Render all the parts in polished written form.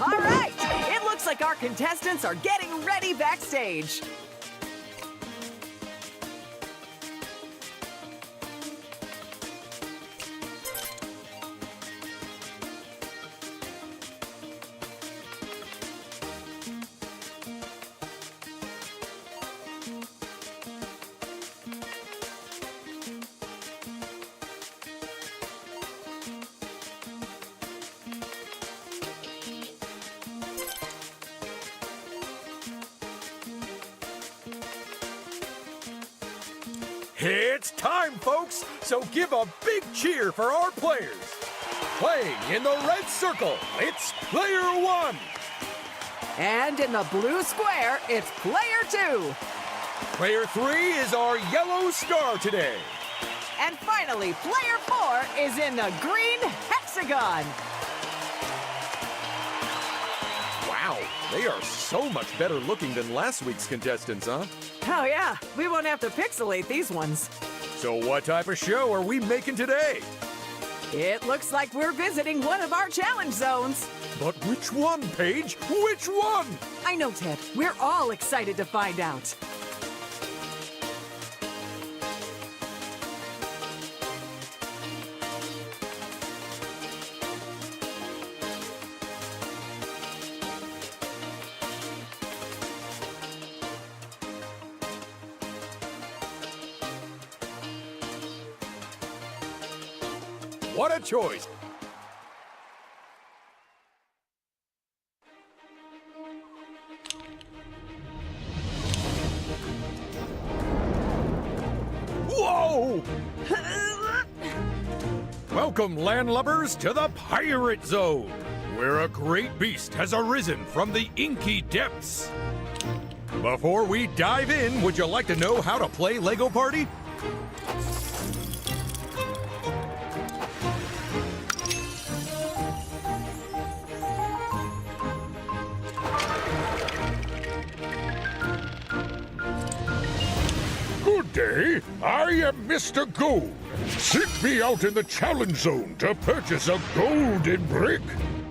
All right! It looks like our contestants are getting ready backstage. It's time, folks, so give a big cheer for our players. Playing in the red circle, it's Player 1. And in the blue square, it's Player 2. Player 3 is our yellow star today. And finally, Player 4 is in the green hexagon. Wow, they are so much better looking than last week's contestants, huh? Oh yeah, we won't have to pixelate these ones. So what type of show are we making today? It looks like we're visiting one of our challenge zones. But which one, Paige? Which one? I know, Ted. We're all excited to find out. What a choice! Whoa! Welcome, landlubbers, to the Pirate Zone, where a great beast has arisen from the inky depths. Before we dive in, would you like to know how to play Lego Party? Good day, I am Mr. Gold. Sent me out in the challenge zone to purchase a golden brick.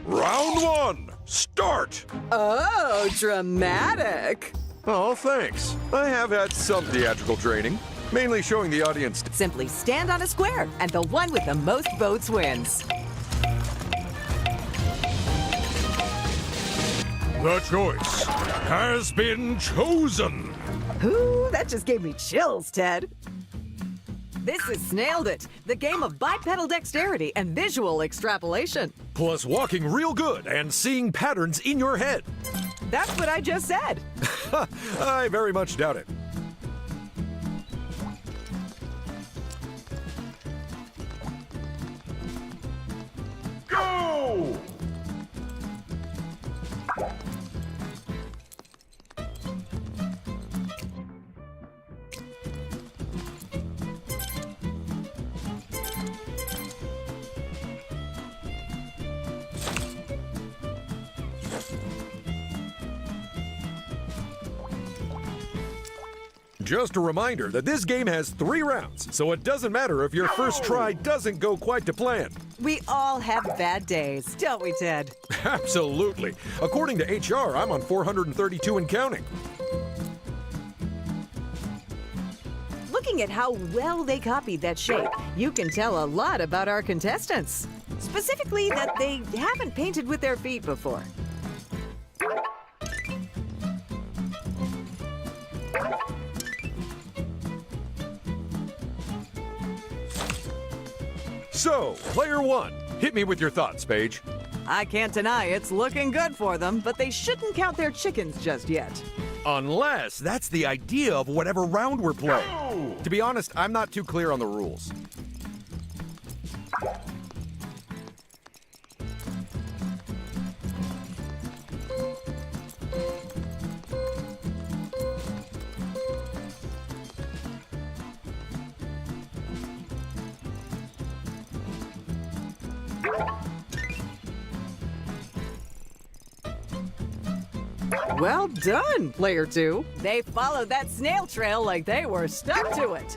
Round 1, start! Oh, dramatic. Oh, thanks. I have had some theatrical training, mainly showing the audience. Simply stand on a square, and the one with the most votes wins. The choice has been chosen. Ooh, that just gave me chills, Ted. This is Snailed It, the game of bipedal dexterity and visual extrapolation. Plus walking real good and seeing patterns in your head. That's what I just said. I very much doubt it. Go! Just a reminder that this game has 3 rounds, so it doesn't matter if your first try doesn't go quite to plan. We all have bad days, don't we, Ted? Absolutely. According to HR, I'm on 432 and counting. Looking at how well they copied that shape, you can tell a lot about our contestants. Specifically, that they haven't painted with their feet before. So, player 1, hit me with your thoughts, Paige. I can't deny it's looking good for them, but they shouldn't count their chickens just yet. Unless that's the idea of whatever round we're playing. To be honest, I'm not too clear on the rules. Well done, player 2. They followed that snail trail like they were stuck to it.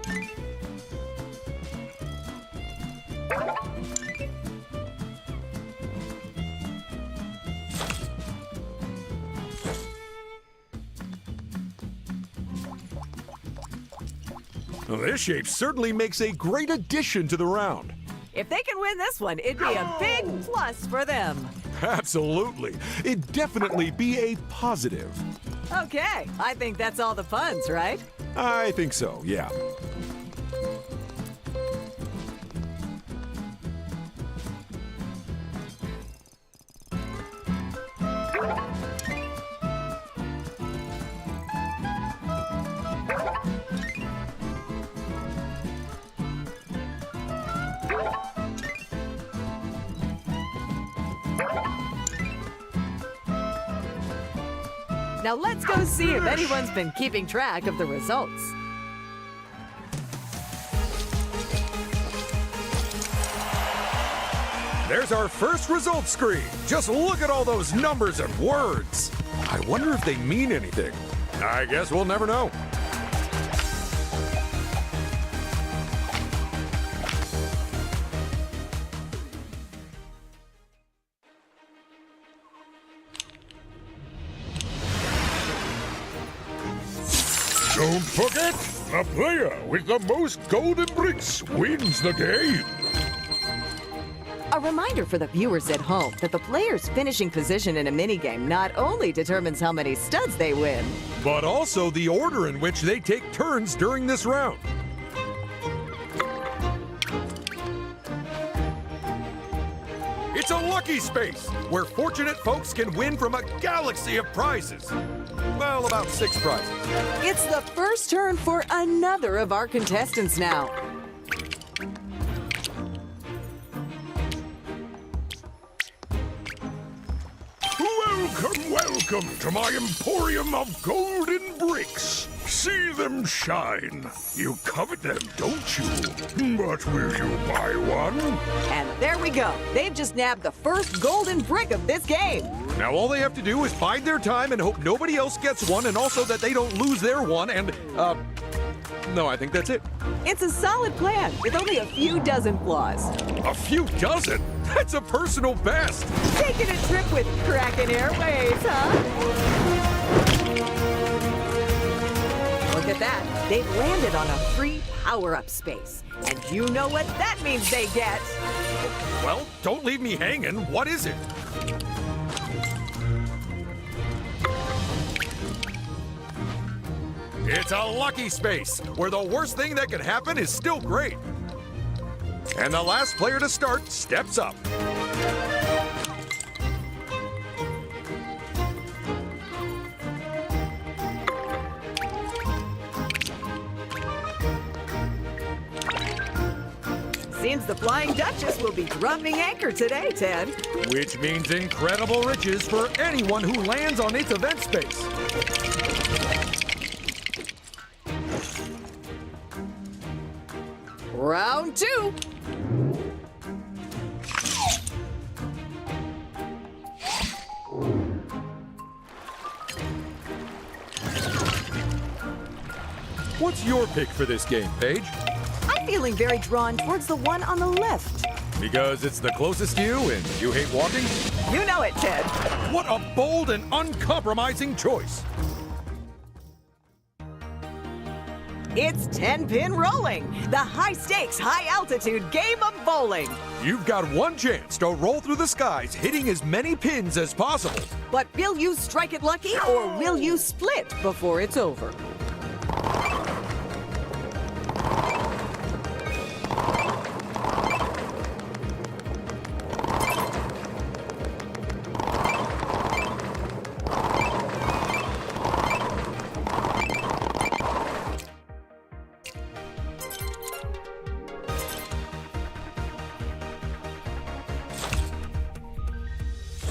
Well, this shape certainly makes a great addition to the round. If they can win this one, it'd be a big plus for them. Absolutely. It'd definitely be a positive. Okay, I think that's all the funds, right? I think so, yeah. Now let's go see if anyone's been keeping track of the results. There's our first results screen. Just look at all those numbers and words. I wonder if they mean anything. I guess we'll never know. Don't forget, the player with the most golden bricks wins the game. A reminder for the viewers at home that the player's finishing position in a minigame not only determines how many studs they win, But also the order in which they take turns during this round. It's a lucky space where fortunate folks can win from a galaxy of prizes. Well, about 6 prizes. it's the first turn for another of our contestants now. Welcome, welcome to my emporium of golden bricks. See them shine. You covet them, don't you? But will you buy one? And there we go. They've just nabbed the first golden brick of this game. Now all they have to do is bide their time and hope nobody else gets one, and also that they don't lose their one, and, no, I think that's it. It's a solid plan with only a few dozen flaws. A few dozen? That's a personal best. Taking a trip with Kraken Airways, huh? Look at that. They've landed on a free power-up space. And you know what that means they get. Well, don't leave me hanging. What is it? It's a lucky space, where the worst thing that could happen is still great. And the last player to start steps up. Seems the Flying Duchess will be dropping anchor today, Ted. Which means incredible riches for anyone who lands on its event space. Round 2. What's your pick for this game, Paige? I'm feeling very drawn towards the one on the left. Because it's the closest to you and you hate walking? You know it, Ted. What a bold and uncompromising choice. It's 10-pin rolling, the high-stakes, high-altitude game of bowling. You've got one chance to roll through the skies, hitting as many pins as possible. But will you strike it lucky or will you split before it's over?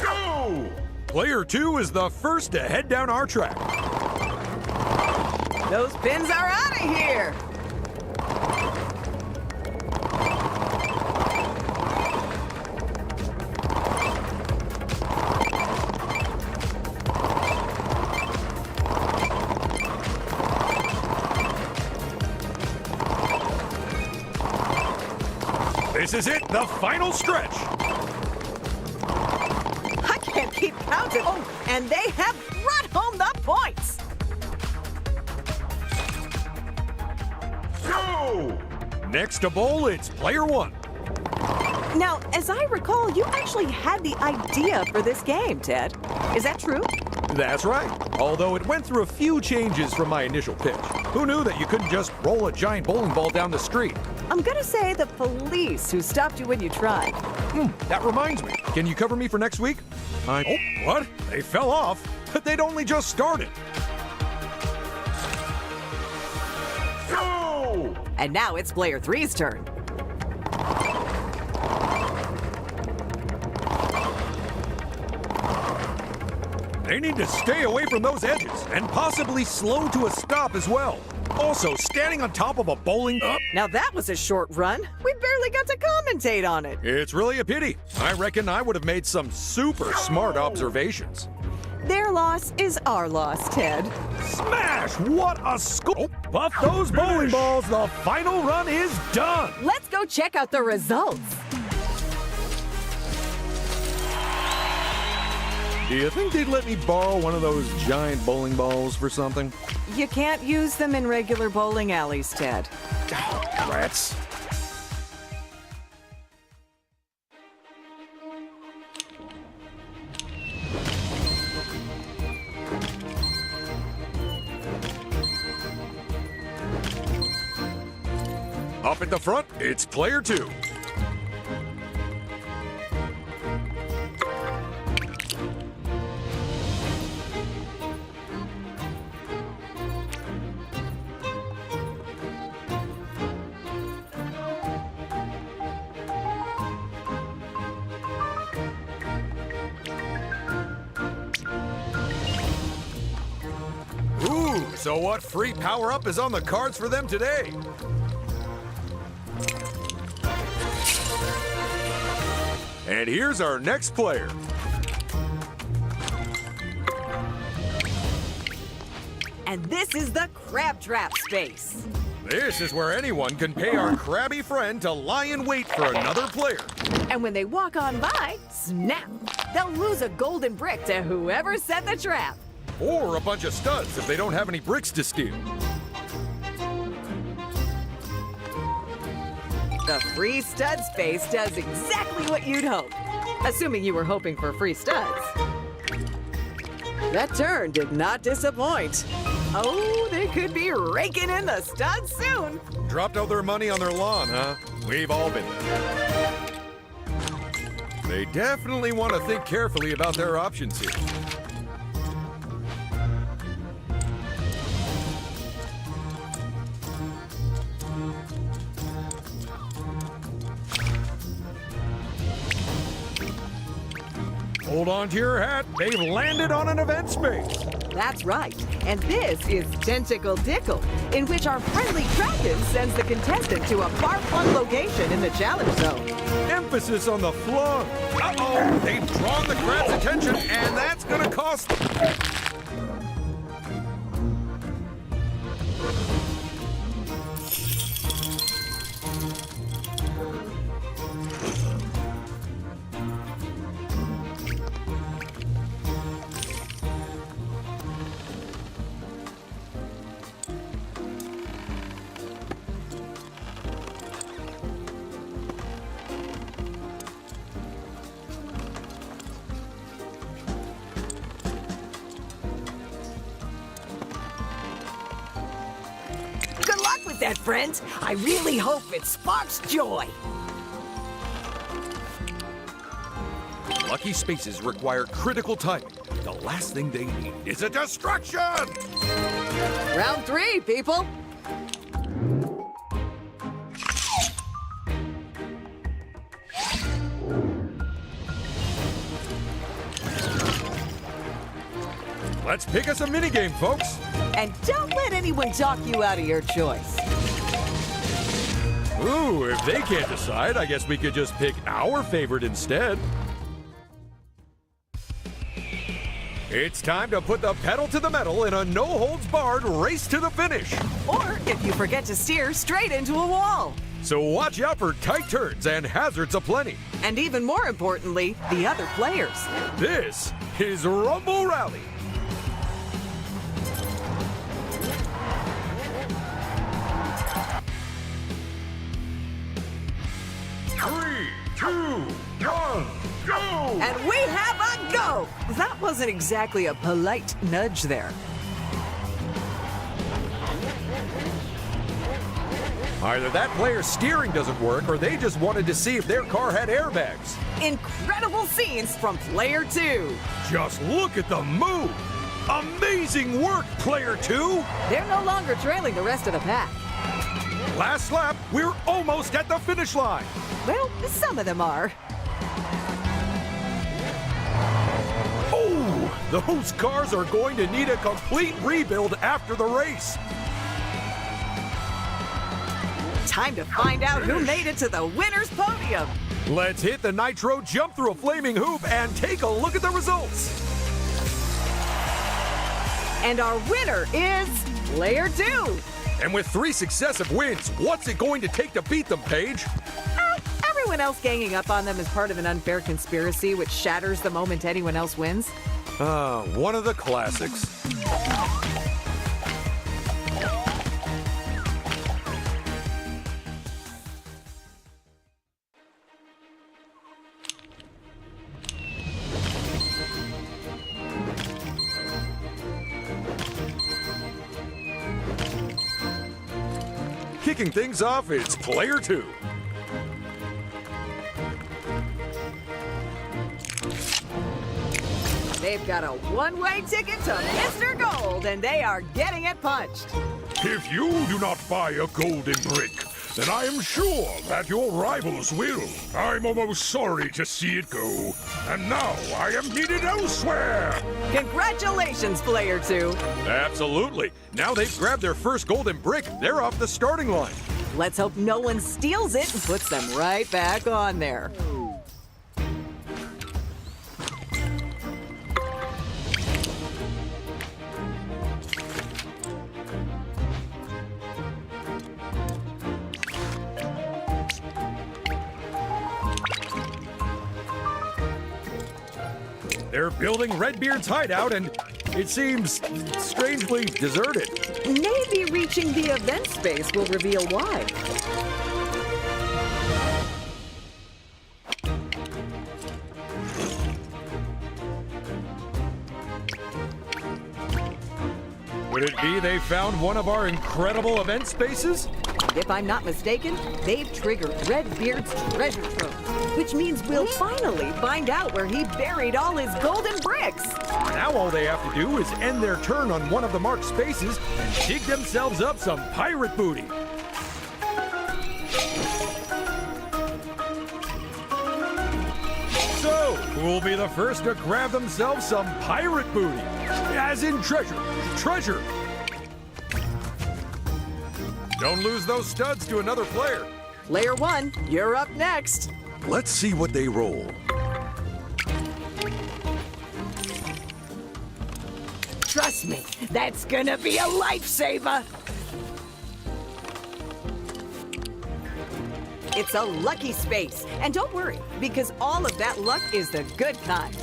Go! Player 2 is the first to head down our track. Those pins are out of here. This is it, the final stretch. I can't keep counting. Oh, and they have brought home the points. Go! Next to bowl, it's player one. Now, as I recall, you actually had the idea for this game, Ted. Is that true? That's right. Although it went through a few changes from my initial pitch. Who knew that you couldn't just roll a giant bowling ball down the street? I'm gonna say the police who stopped you when you tried. That reminds me. Can you cover me for next week? Oh, what? They fell off? But they'd only just started. Go! And now it's player three's turn. They need to stay away from those edges and possibly slow to a stop as well. Also, standing on top of a bowling... Now that was a short run. We barely got to commentate on it. It's really a pity. I reckon I would have made some super smart observations. Their loss is our loss, Ted. Smash! What a score! Buff those bowling balls. The final run is done. Let's go check out the results. Do you think they'd let me borrow one of those giant bowling balls for something? You can't use them in regular bowling alleys, Ted. Rats. Up at the front, it's player two. Ooh, so what free power-up is on the cards for them today? And here's our next player. And this is the crab trap space. This is where anyone can pay our crabby friend to lie in wait for another player. And when they walk on by, snap! They'll lose a golden brick to whoever set the trap. Or a bunch of studs if they don't have any bricks to steal. The free stud space does exactly what you'd hope. Assuming you were hoping for free studs. That turn did not disappoint. Oh, they could be raking in the studs soon. Dropped all their money on their lawn, huh? We've all been there. They definitely want to think carefully about their options here. Hold on to your hat. They've landed on an event space. That's right. And this is Tentacle Dickle, in which our friendly Kraken sends the contestant to a far-flung location in the challenge zone. Emphasis on the flung. Uh-oh, they've drawn the crab's attention, and that's gonna cost them. Good luck with that, friends. I really hope it sparks joy. Lucky spaces require critical timing. The last thing they need is a distraction! Round 3, people. Let's pick us a minigame, folks. And don't let anyone talk you out of your choice. Ooh, if they can't decide, I guess we could just pick our favorite instead. It's time to put the pedal to the metal in a no-holds-barred race to the finish. Or, if you forget to steer, straight into a wall. So watch out for tight turns and hazards aplenty. And even more importantly, the other players. This is Rumble Rally. Three, two, one, go! And we have a go! That wasn't exactly a polite nudge there. Either that player's steering doesn't work or they just wanted to see if their car had airbags. Incredible scenes from Player 2. Just look at the move! Amazing work, Player 2! They're no longer trailing the rest of the pack. Last lap, we're almost at the finish line. Well, some of them are. Oh, those cars are going to need a complete rebuild after the race. Time to find out who made it to the winner's podium. Let's hit the nitro, jump through a flaming hoop, and take a look at the results. And our winner is Player 2. And with 3 successive wins, what's it going to take to beat them, Paige? Everyone else ganging up on them is part of an unfair conspiracy which shatters the moment anyone else wins. One of the classics. Kicking things off, it's Player 2. They've got a one-way ticket to Mr. Gold, and they are getting it punched. If you do not buy a golden brick, then I am sure that your rivals will. I'm almost sorry to see it go. And now I am needed elsewhere. Congratulations, Player 2. Absolutely. Now they've grabbed their first golden brick, they're off the starting line. Let's hope no one steals it and puts them right back on there. They're building Redbeard's hideout, and it seems strangely deserted. Maybe reaching the event space will reveal why. Could it be they found one of our incredible event spaces? If I'm not mistaken, they've triggered Redbeard's treasure trove, which means we'll finally find out where he buried all his golden bricks. Now all they have to do is end their turn on one of the marked spaces and dig themselves up some pirate booty. So, who'll be the first to grab themselves some pirate booty? As in treasure. Treasure! Don't lose those studs to another player. Player 1, you're up next. Let's see what they roll. Trust me, that's gonna be a lifesaver. It's a lucky space. And don't worry, because all of that luck is the good kind.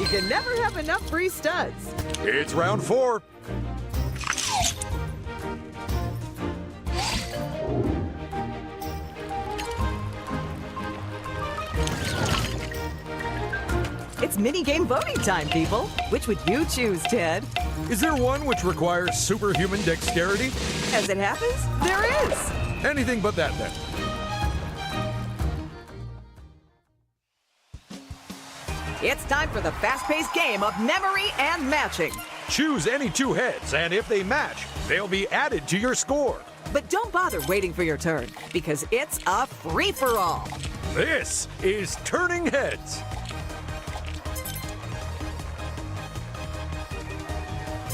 You can never have enough free studs. It's round 4. It's minigame voting time, people. Which would you choose, Ted? Is there one which requires superhuman dexterity? As it happens, there is. Anything but that, then. It's time for the fast-paced game of memory and matching. Choose any 2 heads, and if they match, they'll be added to your score. But don't bother waiting for your turn, because it's a free-for-all. This is Turning Heads.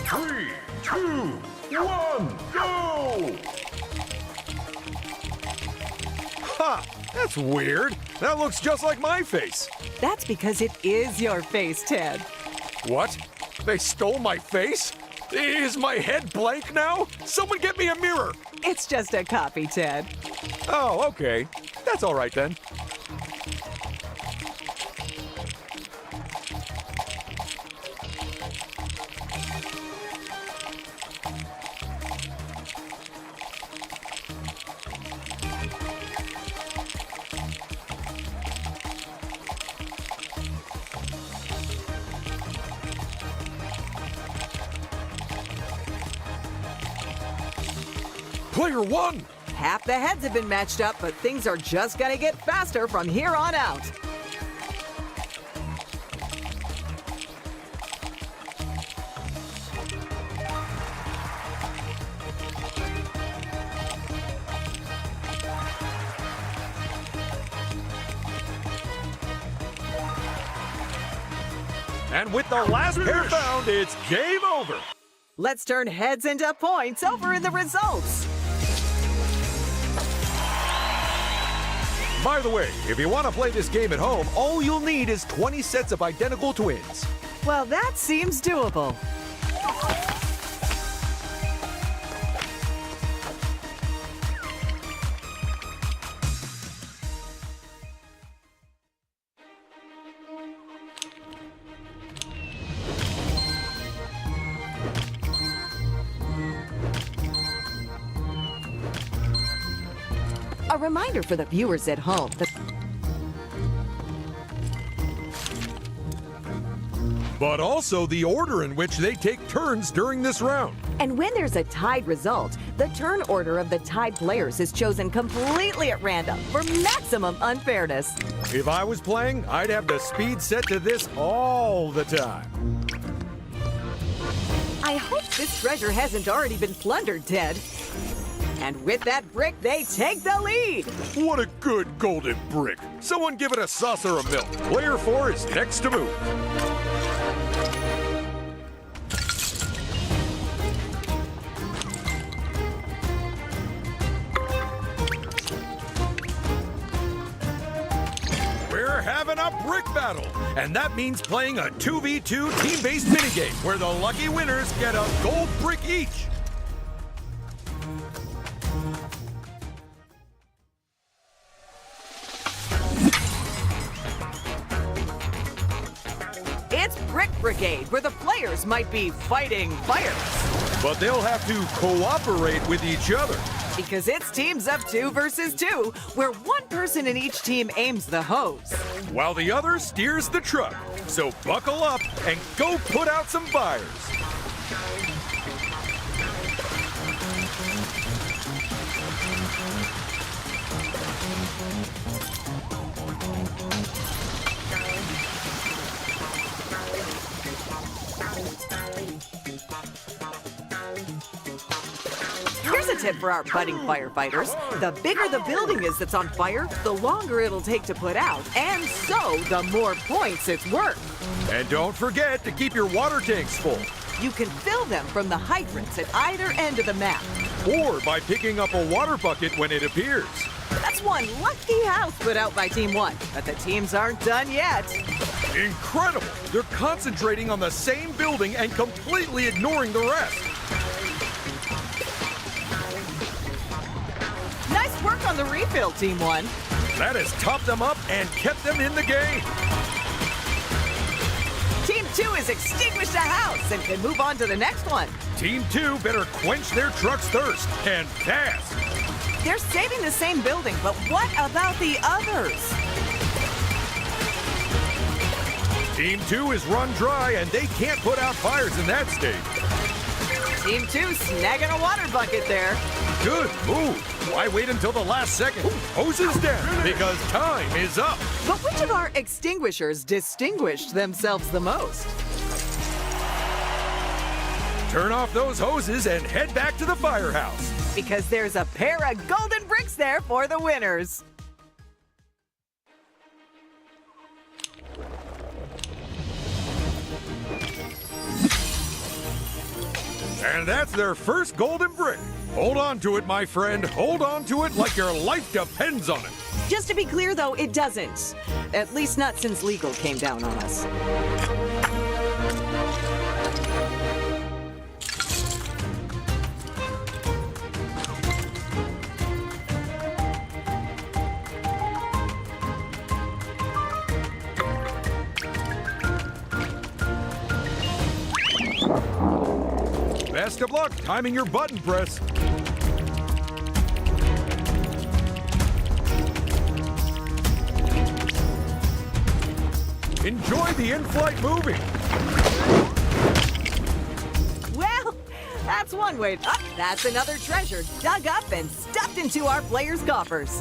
Three, two, one, go! Ha! That's weird. That looks just like my face. That's because it is your face, Ted. What? They stole my face? Is my head blank now? Someone get me a mirror. It's just a copy, Ted. Oh, okay. That's all right then. Player one! Half the heads have been matched up, but things are just gonna get faster from here on out. And with the last pair found, it's game over. Let's turn heads into points over in the results. By the way, if you want to play this game at home, all you'll need is 20 sets of identical twins. Well, that seems doable. A reminder for the viewers at home that But also the order in which they take turns during this round. and when there's a tied result, the turn order of the tied players is chosen completely at random for maximum unfairness. If I was playing, I'd have the speed set to this all the time. I hope this treasure hasn't already been plundered, Ted. And with that brick, they take the lead. What a good golden brick. Someone give it a saucer of milk. Player 4 is next to move. We're having a brick battle, and that means playing a 2v2 team-based minigame where the lucky winners get a gold brick each. It's Brick Brigade, where the players might be fighting fires. But they'll have to cooperate with each other. Because it's teams of 2 versus 2, where one person in each team aims the hose. While the other steers the truck. So buckle up and go put out some fires. Here's a tip for our budding firefighters. The bigger the building is that's on fire, the longer it'll take to put out, and so the more points it's worth. And don't forget to keep your water tanks full. You can fill them from the hydrants at either end of the map. Or by picking up a water bucket when it appears. That's one lucky house put out by Team 1, but the teams aren't done yet. Incredible! They're concentrating on the same building and completely ignoring the rest. Nice work on the refill, Team 1. That has topped them up and kept them in the game. Team 2 has extinguished a house and can move on to the next one. Team 2 better quench their truck's thirst, and fast. They're saving the same building, but what about the others? Team 2 is run dry, and they can't put out fires in that state. Team 2 snagging a water bucket there. Good move. Why wait until the last second? Hoses down, because time is up. But which of our extinguishers distinguished themselves the most? Turn off those hoses and head back to the firehouse. Because there's a pair of golden bricks there for the winners. And that's their first golden brick. Hold on to it, my friend. Hold on to it like your life depends on it. Just to be clear, though, it doesn't. At least not since legal came down on us. Best of luck timing your button press. Enjoy the in-flight movie. Well, that's one way. That's another treasure dug up and stuffed into our players' coffers.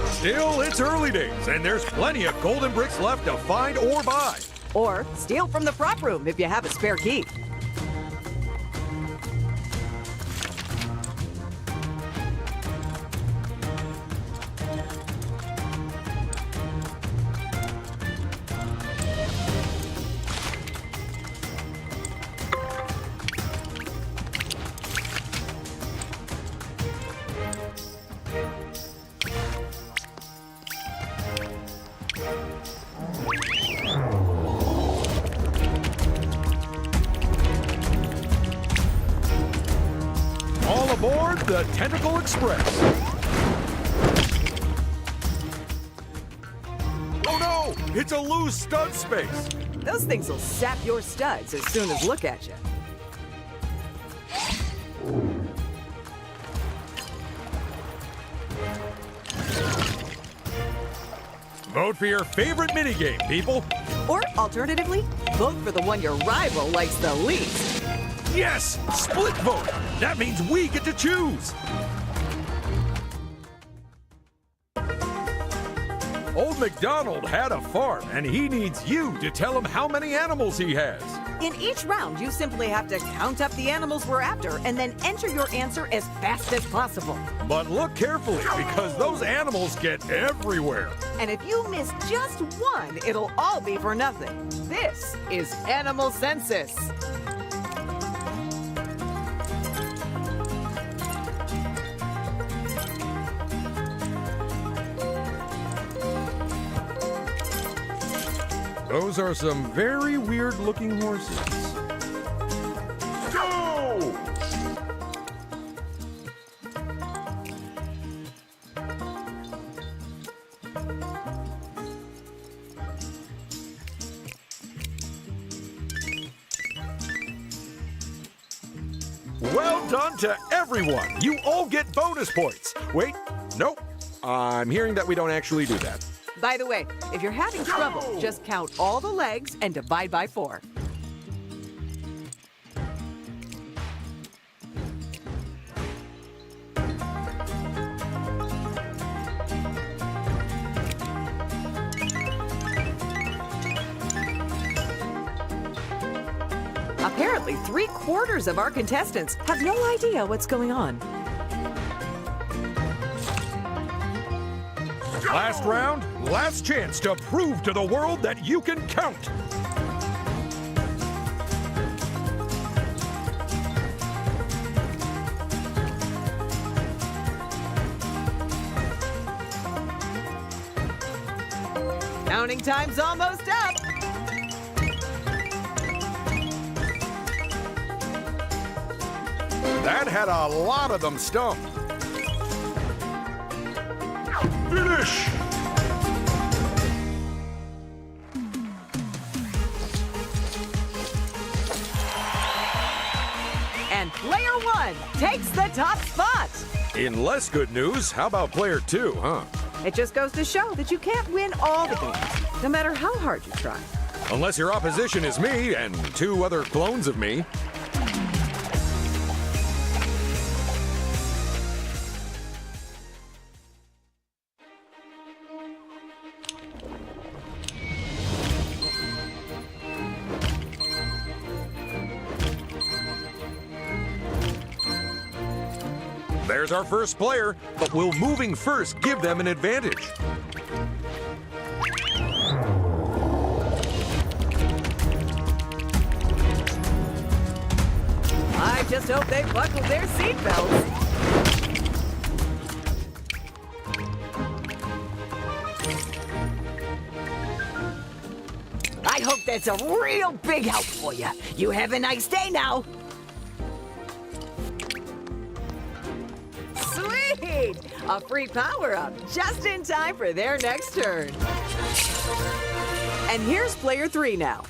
Still, it's early days, and there's plenty of golden bricks left to find or buy. Or steal from the prop room if you have a spare key. All aboard the Tentacle Express. Oh no! It's a loose stud space. Those things will sap your studs as soon as look at you. Vote for your favorite minigame, people. Or alternatively, vote for the one your rival likes the least. Yes! Split vote! That means we get to choose! Old MacDonald had a farm, and he needs you to tell him how many animals he has. In each round, you simply have to count up the animals we're after and then enter your answer as fast as possible. But look carefully, because those animals get everywhere. And if you miss just one, it'll all be for nothing. This is Animal Census. Those are some very weird-looking horses. Go! Well done to everyone! You all get bonus points! Wait, nope. I'm hearing that we don't actually do that. By the way, if you're having trouble, just count all the legs and divide by 4. Apparently, 3/4 of our contestants have no idea what's going on. Last round, last chance to prove to the world that you can count. Counting time's almost up. That had a lot of them stumped. Finish! And player 1 takes the top spot. In less good news, how about player 2, huh? It just goes to show that you can't win all the games, no matter how hard you try. Unless your opposition is me and 2 other clones of me. There's our first player, but will moving first give them an advantage? I just hope they buckled their seatbelts. hope that's a real big help for you. You have a nice day now. Sweet! A free power-up just in time for their next turn. And here's player 3 now.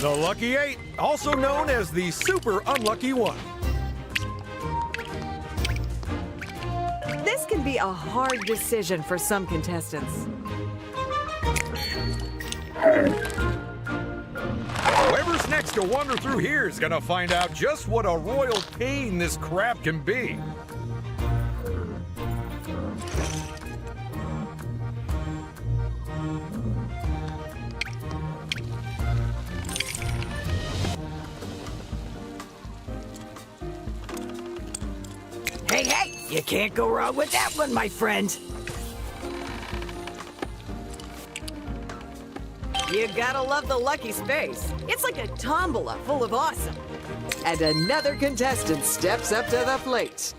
The Lucky 8, also known as the Super Unlucky 1. This can be a hard decision for some contestants. Whoever's next to wander through here is gonna find out just what a royal pain this crab can be. Hey, you can't go wrong with that one, my friend. You gotta love the lucky space. It's like a tombola full of awesome. And another contestant steps up to the plate.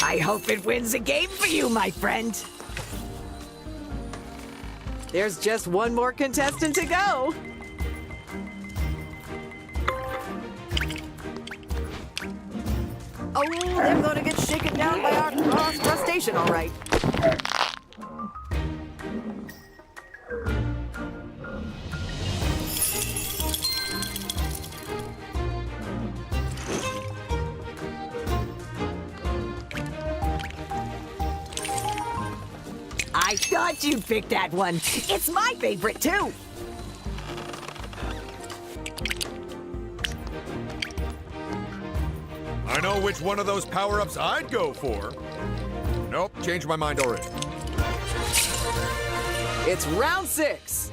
I hope it wins a game for you, my friend. There's just one more contestant to go. Oh, they're gonna get shaken down by our crustacean, all right. I thought you'd pick that one. It's my favorite, too. I know which one of those power-ups I'd go for. Nope, changed my mind already. It's round 6.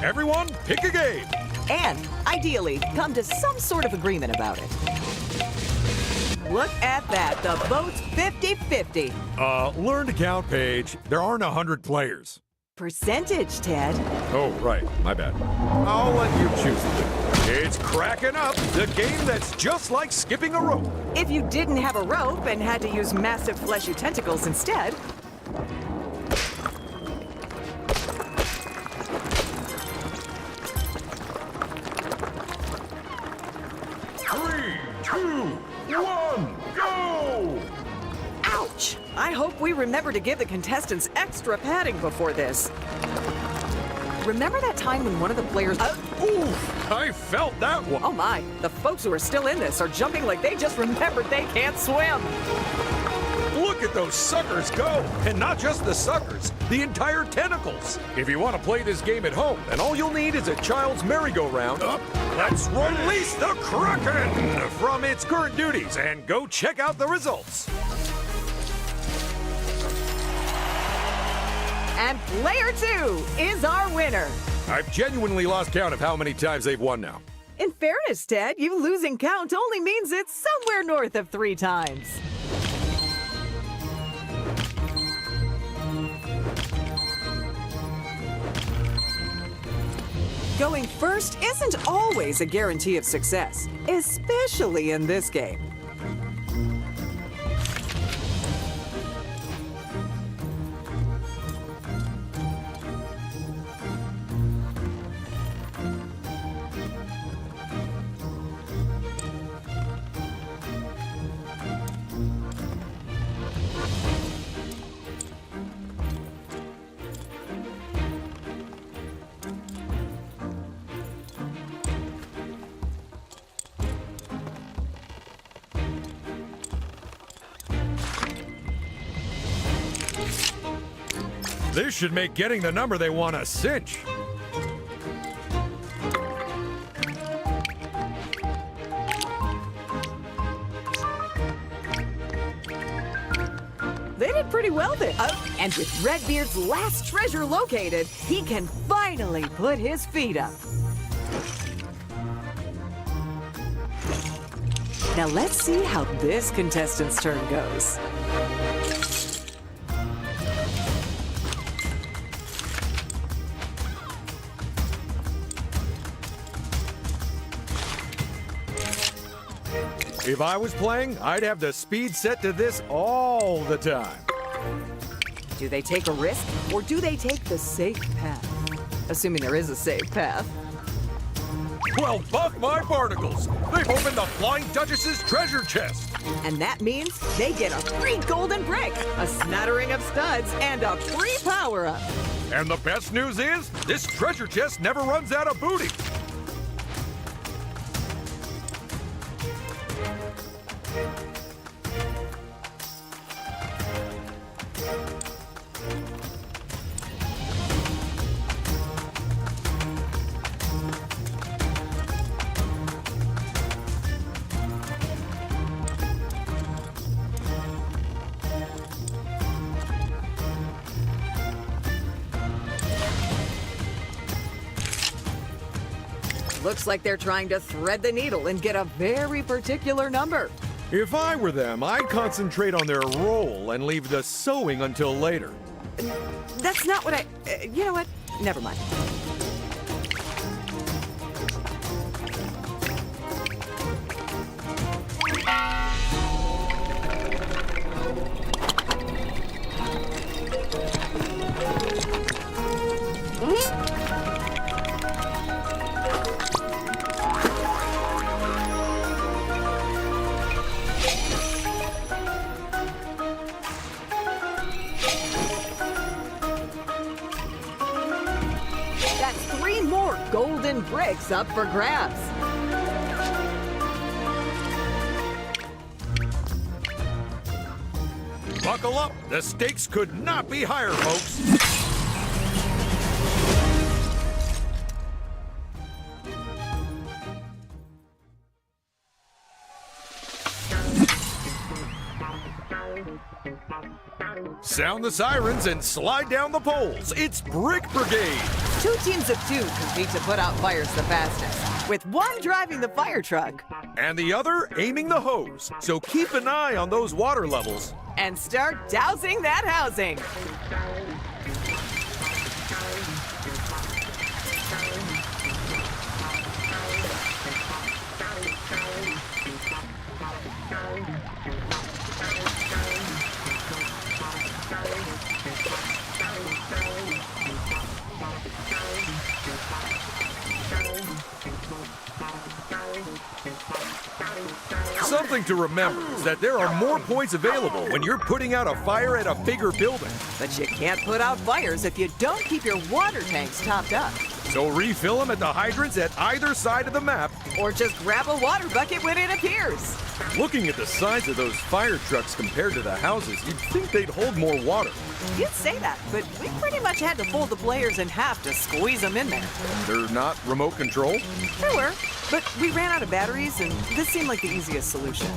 Everyone, pick a game. And, ideally, come to some sort of agreement about it. Look at that. The vote's 50-50. Learn to count, Paige. There aren't 100 players. Percentage, Ted. Oh, right. My bad. I'll let you choose. It's cracking up. The game that's just like skipping a rope. If you didn't have a rope and had to use massive fleshy tentacles instead. 3, 2, 1, go! Ouch! I hope we remember to give the contestants extra padding before this. Remember that time when one of the players... Oof! I felt that one. Oh my, the folks who are still in this are jumping like they just remembered they can't swim. Look at those suckers go! And not just the suckers, the entire tentacles. If you want to play this game at home, then all you'll need is a child's merry-go-round. Let's release the Kraken from its current duties and go check out the results. And player 2 is our winner. I've genuinely lost count of how many times they've won now. In fairness, Ted, you losing count only means it's somewhere north of 3 times. Going first isn't always a guarantee of success, especially in this game. This should make getting the number they want a cinch. They did pretty well then. Oh, and with Redbeard's last treasure located, he can finally put his feet up. Now let's see how this contestant's turn goes. If I was playing, I'd have the speed set to this all the time. Do they take a risk, or do they take the safe path? Assuming there is a safe path. Well, buff my barnacles! They've opened the Flying Duchess's treasure chest! And that means they get a free golden brick, a smattering of studs, and a free power-up. And the best news is, this treasure chest never runs out of booty! Looks like they're trying to thread the needle and get a very particular number. If I were them, I'd concentrate on their roll and leave the sewing until later. That's not what you know what? Never mind. Golden bricks up for grabs. Buckle up! The stakes could not be higher, folks! Sound the sirens and slide down the poles. It's Brick Brigade! 2 teams of 2 compete to put out fires the fastest, with one driving the fire truck. And the other aiming the hose. So keep an eye on those water levels. And start dousing that housing. Something to remember is that there are more points available when you're putting out a fire at a bigger building. But you can't put out fires if you don't keep your water tanks topped up. So refill them at the hydrants at either side of the map. Or just grab a water bucket when it appears. Looking at the size of those fire trucks compared to the houses, you'd think they'd hold more water. You'd say that, but we pretty much had to fold the players in half to squeeze them in there. They're not remote control? There were, but we ran out of batteries, and this seemed like the easiest solution.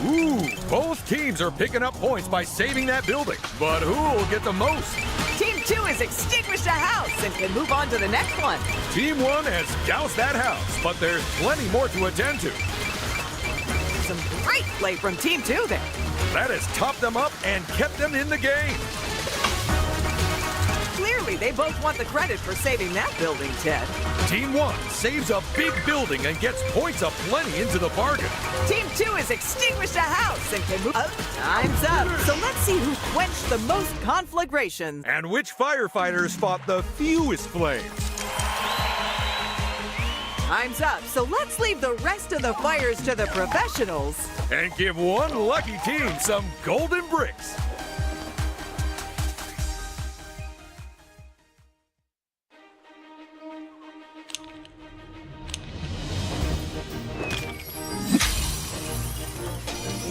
Ooh, both teams are picking up points by saving that building. But who will get the most? Team 2 has extinguished a house and can move on to the next one. Team 1 has doused that house, but there's plenty more to attend to. Some great play from Team 2 there. That has topped them up and kept them in the game. Clearly, they both want the credit for saving that building, Ted. Team 1 saves a big building and gets points aplenty into the bargain. Team 2 has extinguished a house and can move... time's up. So let's see who quenched the most conflagrations. And which firefighters fought the fewest flames. Time's up. So let's leave the rest of the fires to the professionals. And give one lucky team some golden bricks.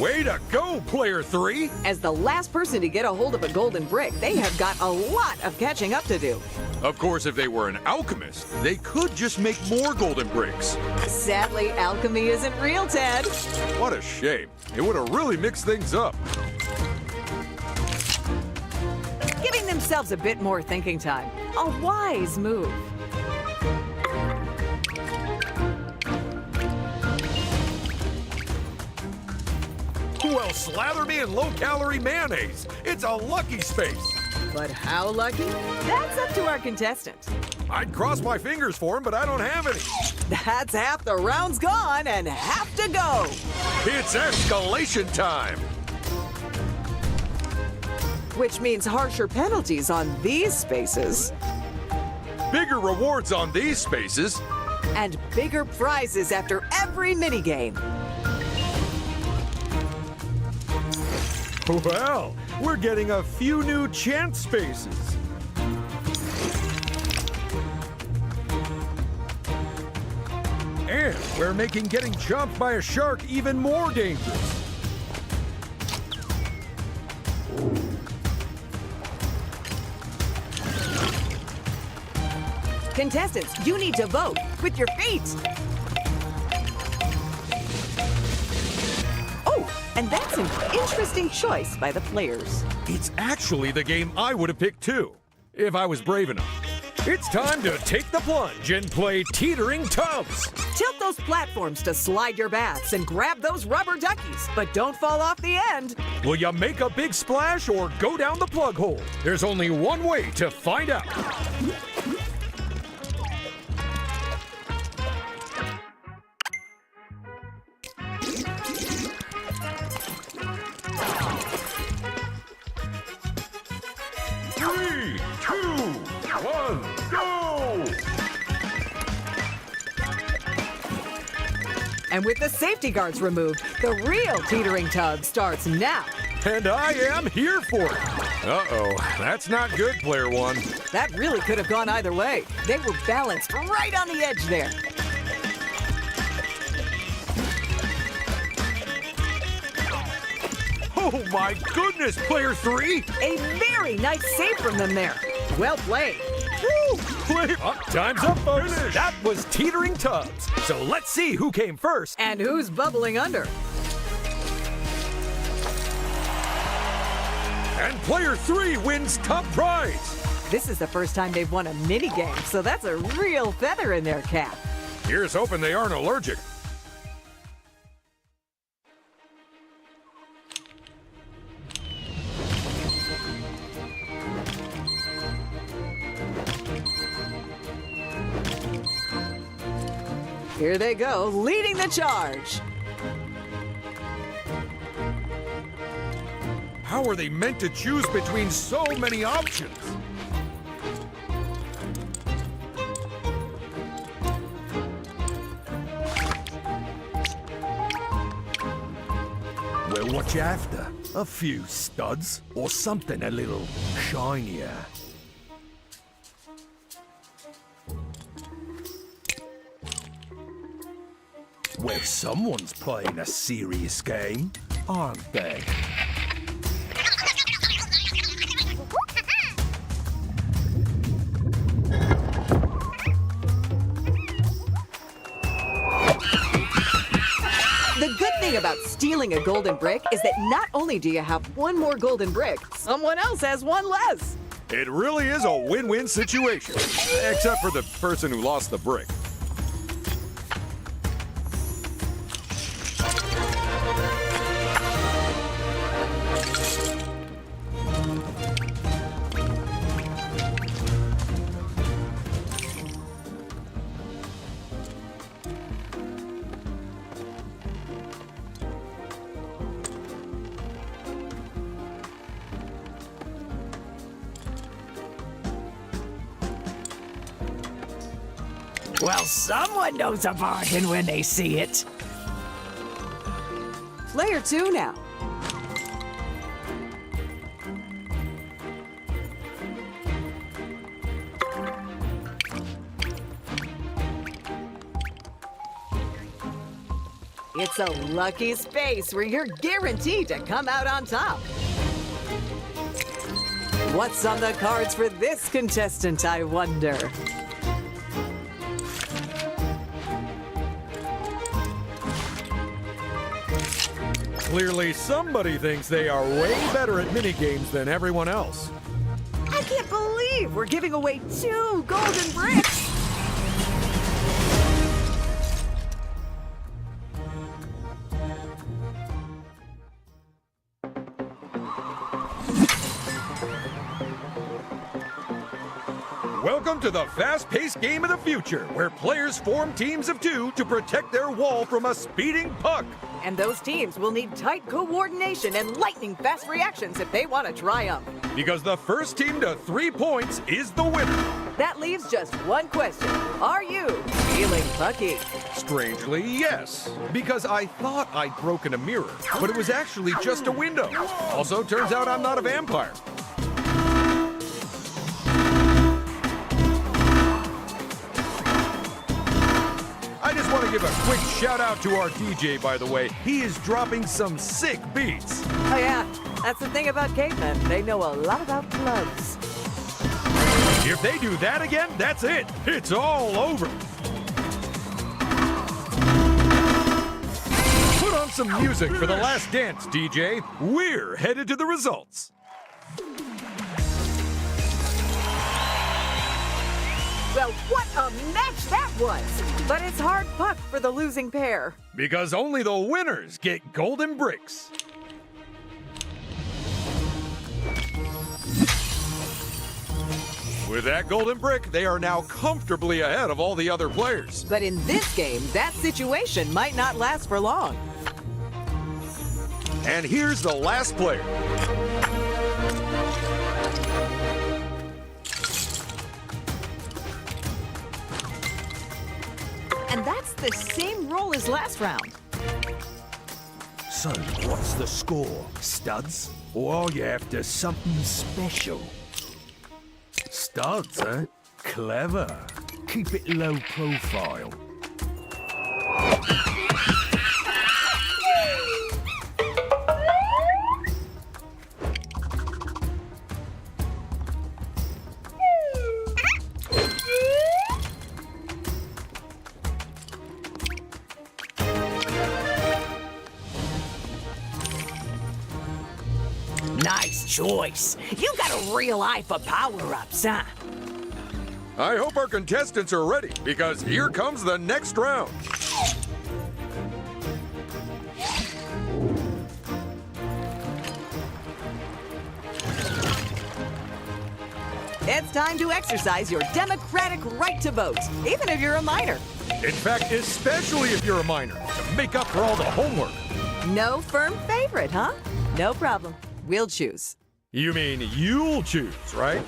Way to go, player 3! As the last person to get a hold of a golden brick, they have got a lot of catching up to do. Of course, if they were an alchemist, they could just make more golden bricks. Sadly, alchemy isn't real, Ted. What a shame. It would have really mixed things up. Giving themselves a bit more thinking time. A wise move. Well, slather me in low-calorie mayonnaise. It's a lucky space. But how lucky? That's up to our contestant. I'd cross my fingers for him, but I don't have any. That's half the rounds gone and half to go. It's escalation time. Which means harsher penalties on these spaces Bigger rewards on these spaces. and bigger prizes after every minigame. Well, we're getting a few new chance spaces. And we're making getting chomped by a shark even more dangerous. Contestants, you need to vote with your feet. Oh, and that's an interesting choice by the players. It's actually the game I would have picked too, if I was brave enough. It's time to take the plunge and play Teetering Tubs. Tilt those platforms to slide your baths and grab those rubber duckies, but don't fall off the end. Will you make a big splash or go down the plug hole? There's only one way to find out. Three, two, one, go! And with the safety guards removed, the real teetering tub starts now. And I am here for it. Uh-oh, that's not good, player 1. That really could have gone either way. They were balanced right on the edge there. Oh my goodness, player 3! A very nice save from them there. Well played. Woo! Time's up, folks. That was Teetering Tubs. So let's see who came first. And who's bubbling under? And player 3 wins top prize. This is the first time they've won a mini game, so that's a real feather in their cap. Here's hoping they aren't allergic. Here they go, leading the charge. How are they meant to choose between so many options? Well, what you after? A few studs or something a little shinier? Well, someone's playing a serious game, aren't they? The good thing about stealing a golden brick is that not only do you have one more golden brick, someone else has one less. It really is a win-win situation, except for the person who lost the brick. Well, someone knows a bargain when they see it. Player 2 now. It's a lucky space where you're guaranteed to come out on top. What's on the cards for this contestant, I wonder? Clearly, somebody thinks they are way better at minigames than everyone else. I can't believe we're giving away 2 golden bricks! Welcome to the fast-paced game of the future, where players form teams of 2 to protect their wall from a speeding puck. And those teams will need tight coordination and lightning-fast reactions if they want to triumph. Because the first team to 3 points is the winner. That leaves just one question. Are you feeling lucky? Strangely, yes. Because I thought I'd broken a mirror, but it was actually just a window. Also, turns out I'm not a vampire. I just want to give a quick shout out to our DJ, by the way. He is dropping some sick beats. Oh yeah, that's the thing about cavemen. They know a lot about plugs. If they do that again, that's it. It's all over. Put on some music for the last dance, DJ. We're headed to the results. Well, what a match that was! But it's hard puck for the losing pair. Because only the winners get golden bricks. With that golden brick, they are now comfortably ahead of all the other players. But in this game, that situation might not last for long. And here's the last player. And that's the same roll as last round. So, what's the score? Studs? Or are you after something special? Studs, eh? Clever. Keep it low profile. Nice choice. You got a real eye for power-ups, huh? I hope our contestants are ready, because here comes the next round. It's time to exercise your democratic right to vote, even if you're a minor. In fact, especially if you're a minor, to make up for all the homework. No firm favorite, huh? No problem. We'll choose. You mean you'll choose, right?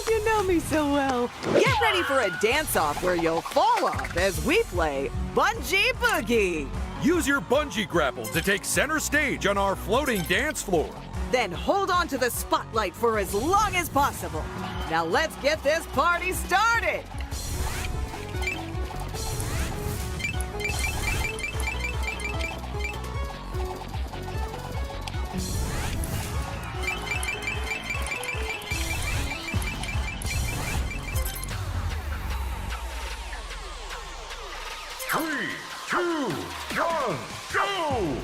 You know me so well. Get ready for a dance-off where you'll fall off as we play Bungee Boogie. Use your bungee grapple to take center stage on our floating dance floor. Then hold on to the spotlight for as long as possible. Now let's get this party started. Three, two, one, go!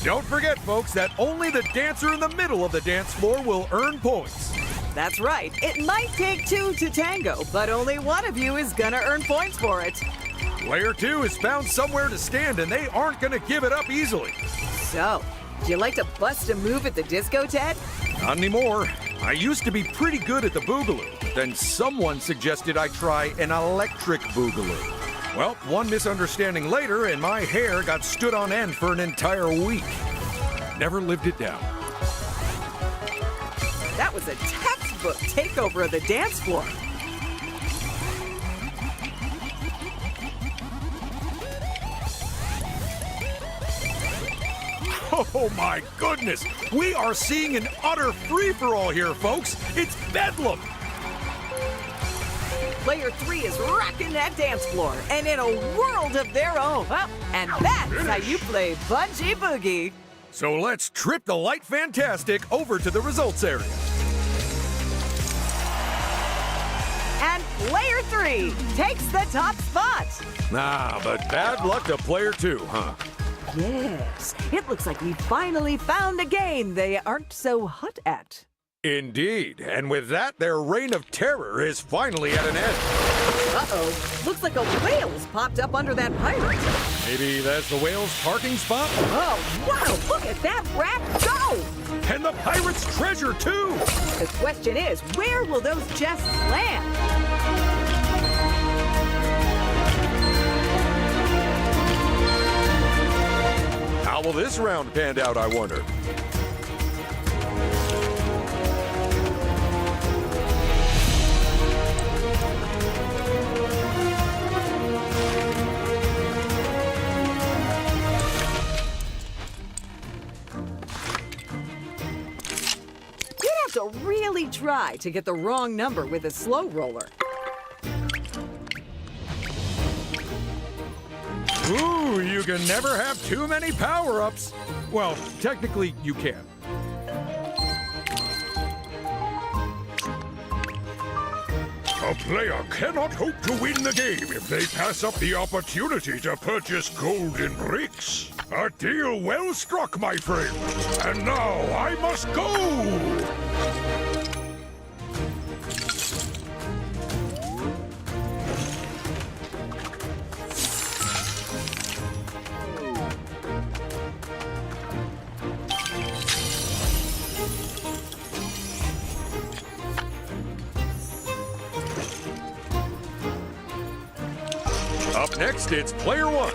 Don't forget, folks, that only the dancer in the middle of the dance floor will earn points. That's right. It might take 2 to tango, but only one of you is gonna earn points for it. Player 2 has found somewhere to stand, and they aren't going to give it up easily. So, do you like to bust a move at the disco, Ted? Not anymore. I used to be pretty good at the boogaloo. Then someone suggested I try an electric boogaloo. Well, one misunderstanding later, and my hair got stood on end for an entire week. Never lived it down. That was a textbook takeover of the dance floor. Oh my goodness! We are seeing an utter free-for-all here, folks! It's bedlam! Player 3 is rocking that dance floor and in a world of their own. Oh, and that's how you play Bungee Boogie. So let's trip the Light Fantastic over to the results area. And Player 3 takes the top spot. Ah, but bad luck to Player 2, huh? Yes, it looks like we finally found a game they aren't so hot at. Indeed, and with that, their reign of terror is finally at an end. Uh-oh, looks like a whale's popped up under that pirate. Maybe that's the whale's parking spot? Oh, wow, look at that rat go! And the pirate's treasure, too! The question is, where will those chests land? How will this round pan out, I wonder? To really try to get the wrong number with a slow roller. Ooh, you can never have too many power-ups. Well, technically, you can. A player cannot hope to win the game if they pass up the opportunity to purchase golden bricks. A deal well struck, my friend. And now I must go! Up next, it's Player 1.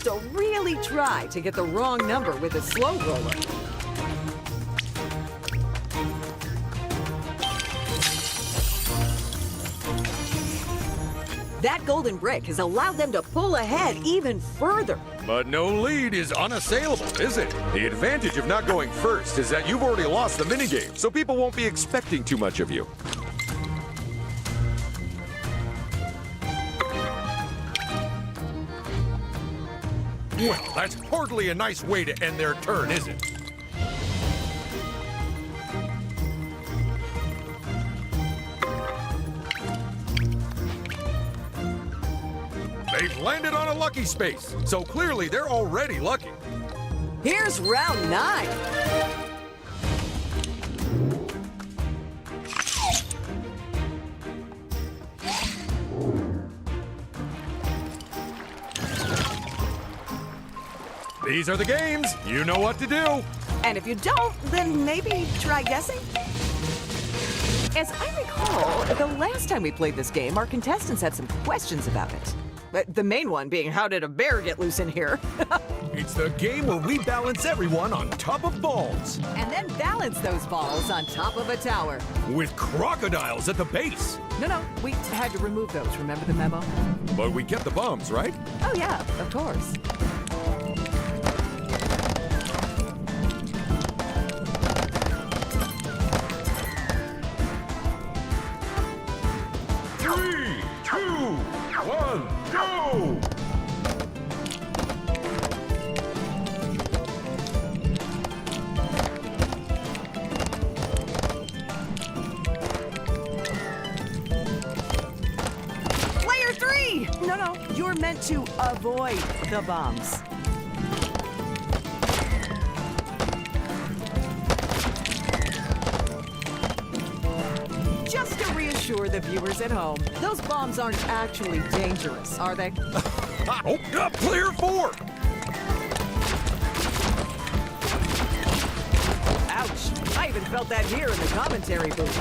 To really try to get the wrong number with a slow roller. That golden brick has allowed them to pull ahead even further. But no lead is unassailable, is it? The advantage of not going first is that you've already lost the minigame, so people won't be expecting too much of you. Well, that's hardly a nice way to end their turn, is it? They've landed on a lucky space, so clearly they're already lucky. Here's round 9. These are the games. You know what to do. And if you don't, then maybe try guessing? As I recall, the last time we played this game, our contestants had some questions about it. But the main one being, how did a bear get loose in here? It's the game where we balance everyone on top of balls. And then balance those balls on top of a tower. With crocodiles at the base. No, we had to remove those, remember the memo? But we kept the bums, right? Oh yeah, of course. Three, two, one, go! Player 3! No, you're meant to avoid the bombs. reassure the viewers at home, those bombs aren't actually dangerous, are they? Oh, player 4! Ouch! I even felt that here in the commentary booth.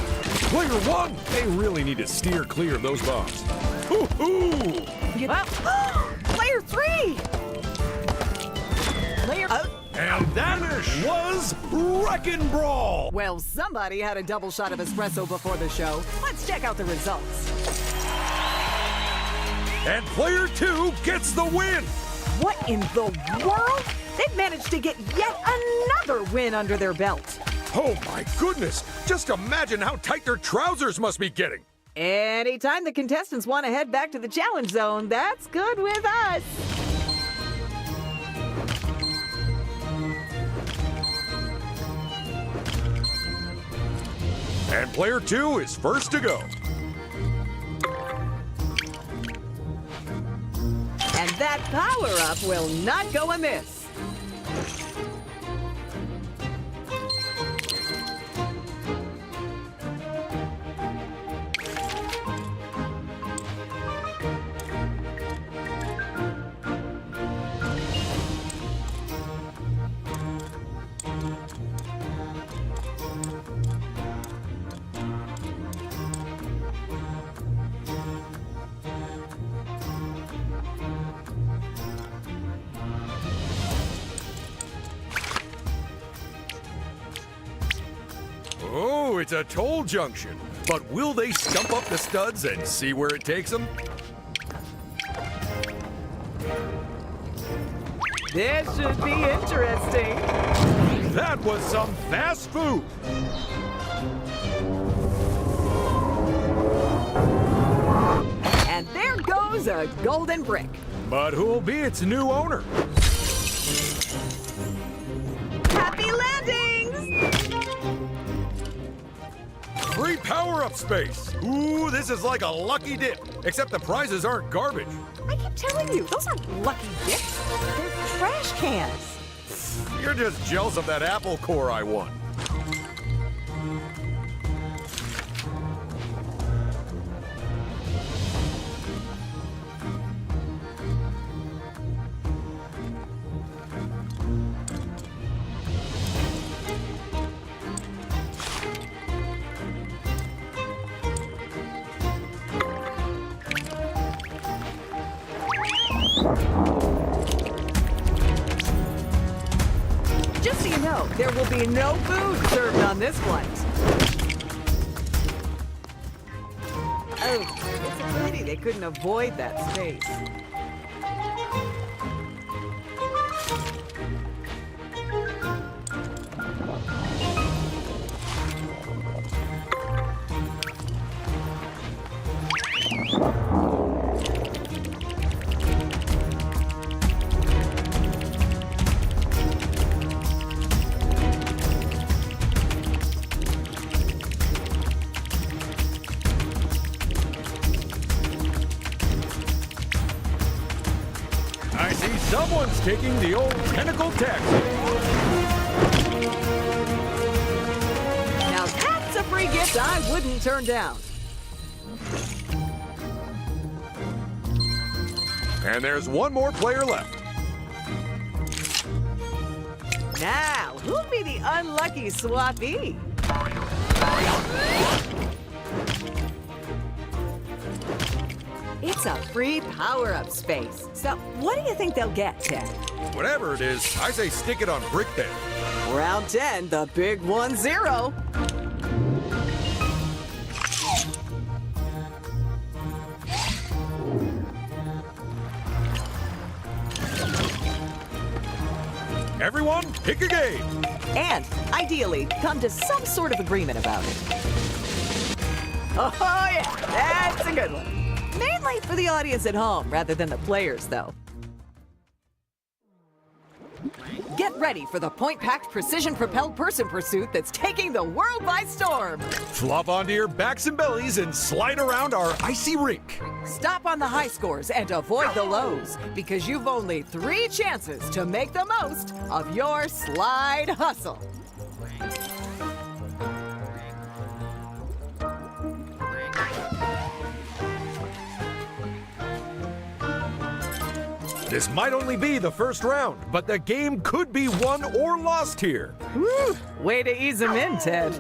Player 1! They really need to steer clear of those bombs. Hoo-hoo! Well, player 3! Player... And that was Wreckin' Brawl! Well, somebody had a double shot of espresso before the show. Let's check out the results. And player 2 gets the win! What in the world? They've managed to get yet another win under their belt. Oh my goodness! Just imagine how tight their trousers must be getting! Anytime the contestants want to head back to the challenge zone, that's good with us. And player 2 is first to go. And that power-up will not go amiss. Oh, it's a toll junction. But will they stump up the studs and see where it takes them? This should be interesting. That was some fast food. And there goes a golden brick. But who'll be its new owner? Happy landings! Free power-up space. Ooh, this is like a lucky dip. Except the prizes aren't garbage. I keep telling you, those aren't lucky dips. They're trash cans. You're just jealous of that apple core I won. Just so you know, there will be no food served on this flight. Oh, it's a pity they couldn't avoid that space. I see someone's taking the old tentacle taxi. Now that's a free gift I wouldn't turn down. And there's one more player left. Now, who'll be the unlucky swappee? It's a free power-up space. So, what do you think they'll get, Ted? Whatever it is, I say stick it on Brick Bed. Round 10, the big 1-0. Everyone, pick a game. And, ideally, come to some sort of agreement about it. Oh, yeah, that's a good one. Mainly for the audience at home, rather than the players, though. Get ready for the point-packed, precision-propelled person pursuit that's taking the world by storm. Flop onto your backs and bellies and slide around our icy rink. Stop on the high scores and avoid the lows, because you've only 3 chances to make the most of your slide hustle. This might only be the first round, but the game could be won or lost here. Woo! Way to ease him in, Ted.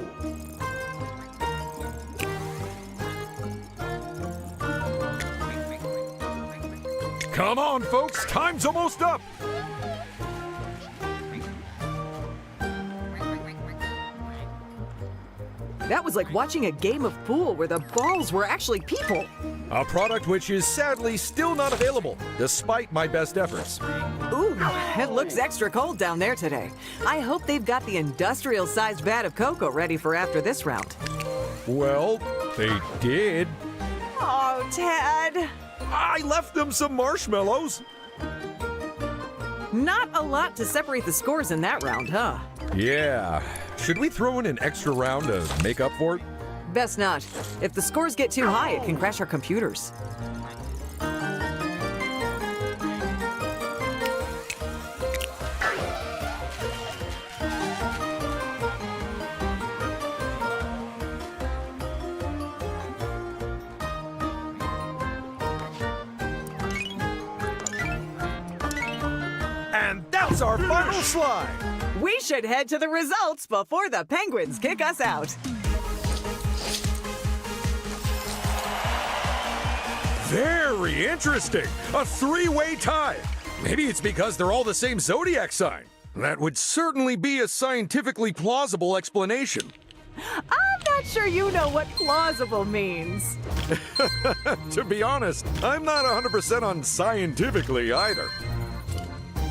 Come on, folks, time's almost up. That was like watching a game of pool where the balls were actually people. A product which is sadly still not available, despite my best efforts. Ooh, it looks extra cold down there today. I hope they've got the industrial-sized vat of cocoa ready for after this round. Well, they did. Oh, Ted. I left them some marshmallows. Not a lot to separate the scores in that round, huh? Yeah. Should we throw in an extra round to make up for it? Best not. If the scores get too high, it can crash our computers. And that's our final slide. We should head to the results before the Penguins kick us out. Very interesting. A three-way tie. Maybe it's because they're all the same zodiac sign. That would certainly be a scientifically plausible explanation. I'm not sure you know what plausible means. To be honest, I'm not 100% on scientifically either.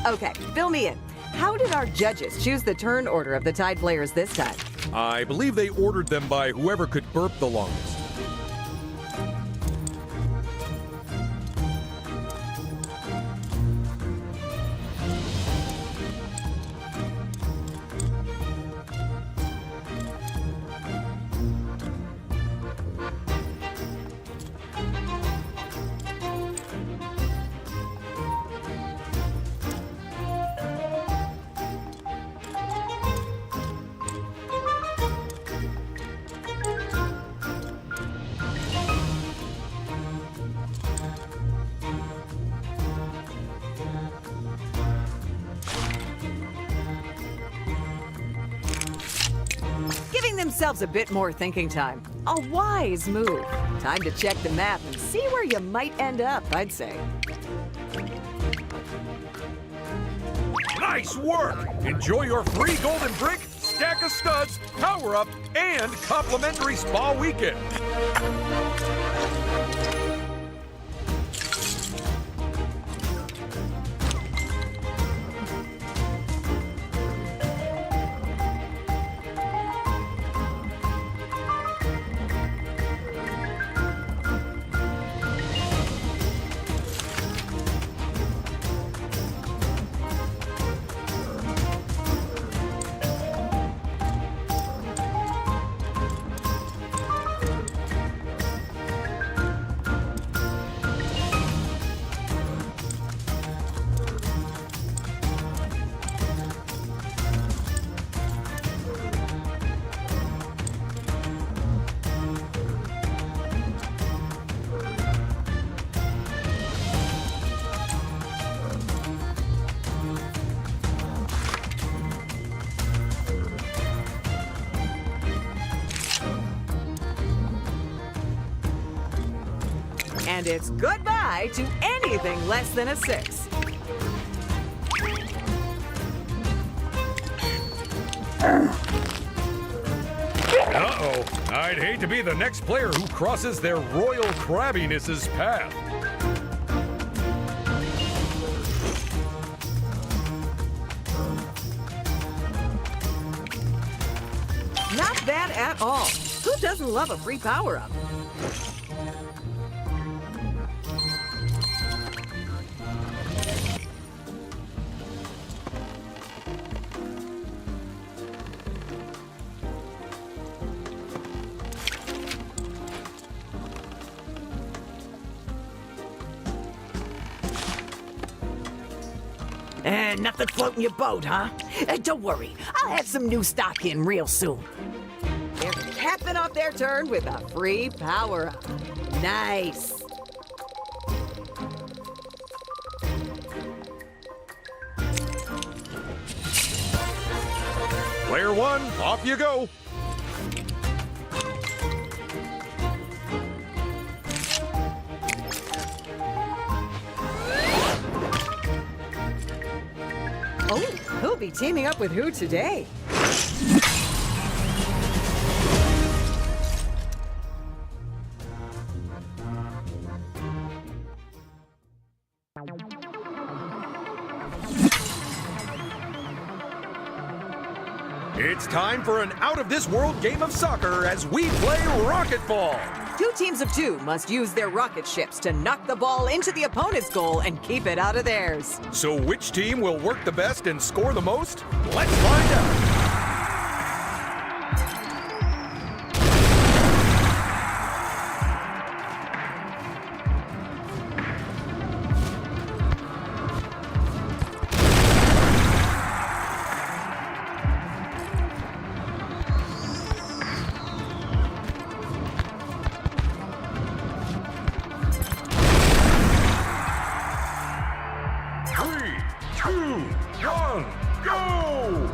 Okay, fill me in. How did our judges choose the turn order of the Tide players this time? I believe they ordered them by whoever could burp the longest. Giving themselves a bit more thinking time. A wise move. Time to check the map and see where you might end up, I'd say. Nice work! Enjoy your free golden brick, stack of studs, power-up, and complimentary spa weekend. And it's goodbye to anything less than a 6. Uh-oh. I'd hate to be the next player who crosses their royal crabbiness's path. Not bad at all. Who doesn't love a free power-up? Nothing floating your boat, huh? Don't worry, I'll have some new stock in real soon. They're capping off their turn with a free power-up. Nice. Player one, off you go. Oh, who'll be teaming up with who today? It's time for an out-of-this-world game of soccer as we play Rocketball. 2 teams of 2 must use their rocket ships to knock the ball into the opponent's goal and keep it out of theirs. So which team will work the best and score the most? Let's find out. Go!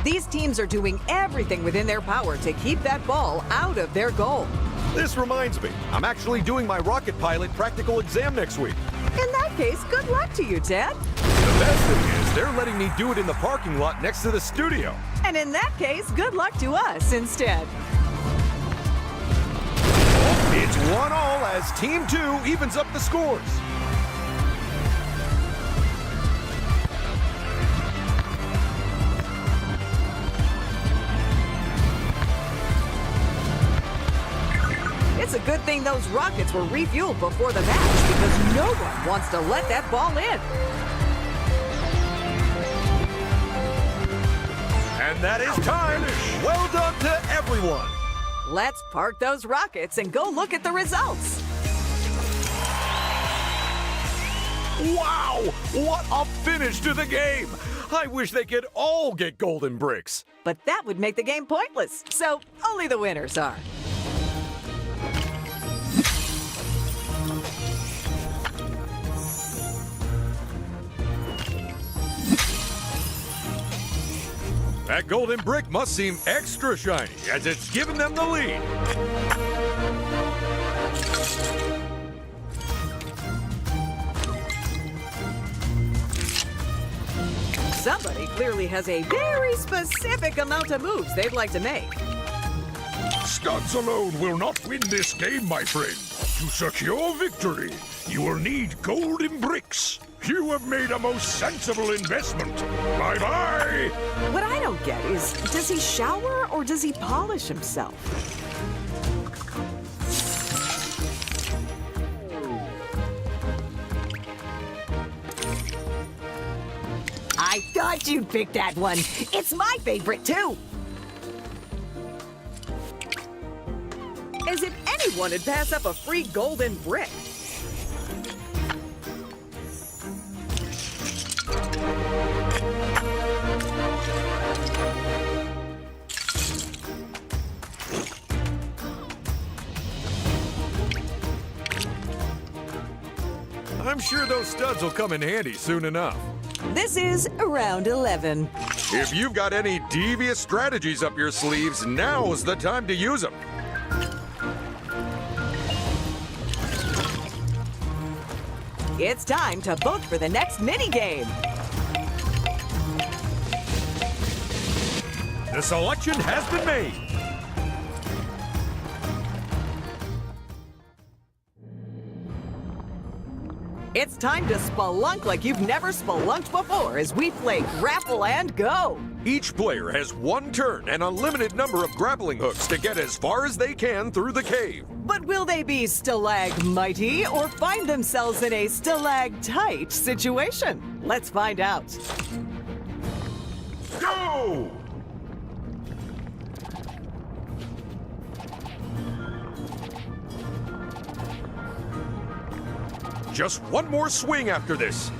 These teams are doing everything within their power to keep that ball out of their goal. This reminds me, I'm actually doing my rocket pilot practical exam next week. In that case, good luck to you, Ted. The best thing is they're letting me do it in the parking lot next to the studio. And in that case, good luck to us instead. It's 1-1 as Team 2 evens up the scores. It's a good thing those rockets were refueled before the match because no one wants to let that ball in. And that is time. Well done to everyone. Let's park those rockets and go look at the results. Wow! What a finish to the game! I wish they could all get golden bricks. But that would make the game pointless, so only the winners are. That golden brick must seem extra shiny as it's given them the lead. Somebody clearly has a very specific amount of moves they'd like to make. Studs alone will not win this game, my friend. To secure victory, you will need golden bricks. You have made a most sensible investment. Bye-bye! What I don't get is, does he shower or does he polish himself? I thought you'd pick that one. It's my favorite, too. As if anyone would pass up a free golden brick. I'm sure those studs will come in handy soon enough. This is round 11. If you've got any devious strategies up your sleeves, now's the time to use them. It's time to vote for the next minigame. The selection has been made. It's time to spelunk like you've never spelunked before as we play Grapple and Go. Each player has one turn and a limited number of grappling hooks to get as far as they can through the cave. But will they be stalagmighty or find themselves in a stalactite situation? Let's find out. Go! Just one more swing after this.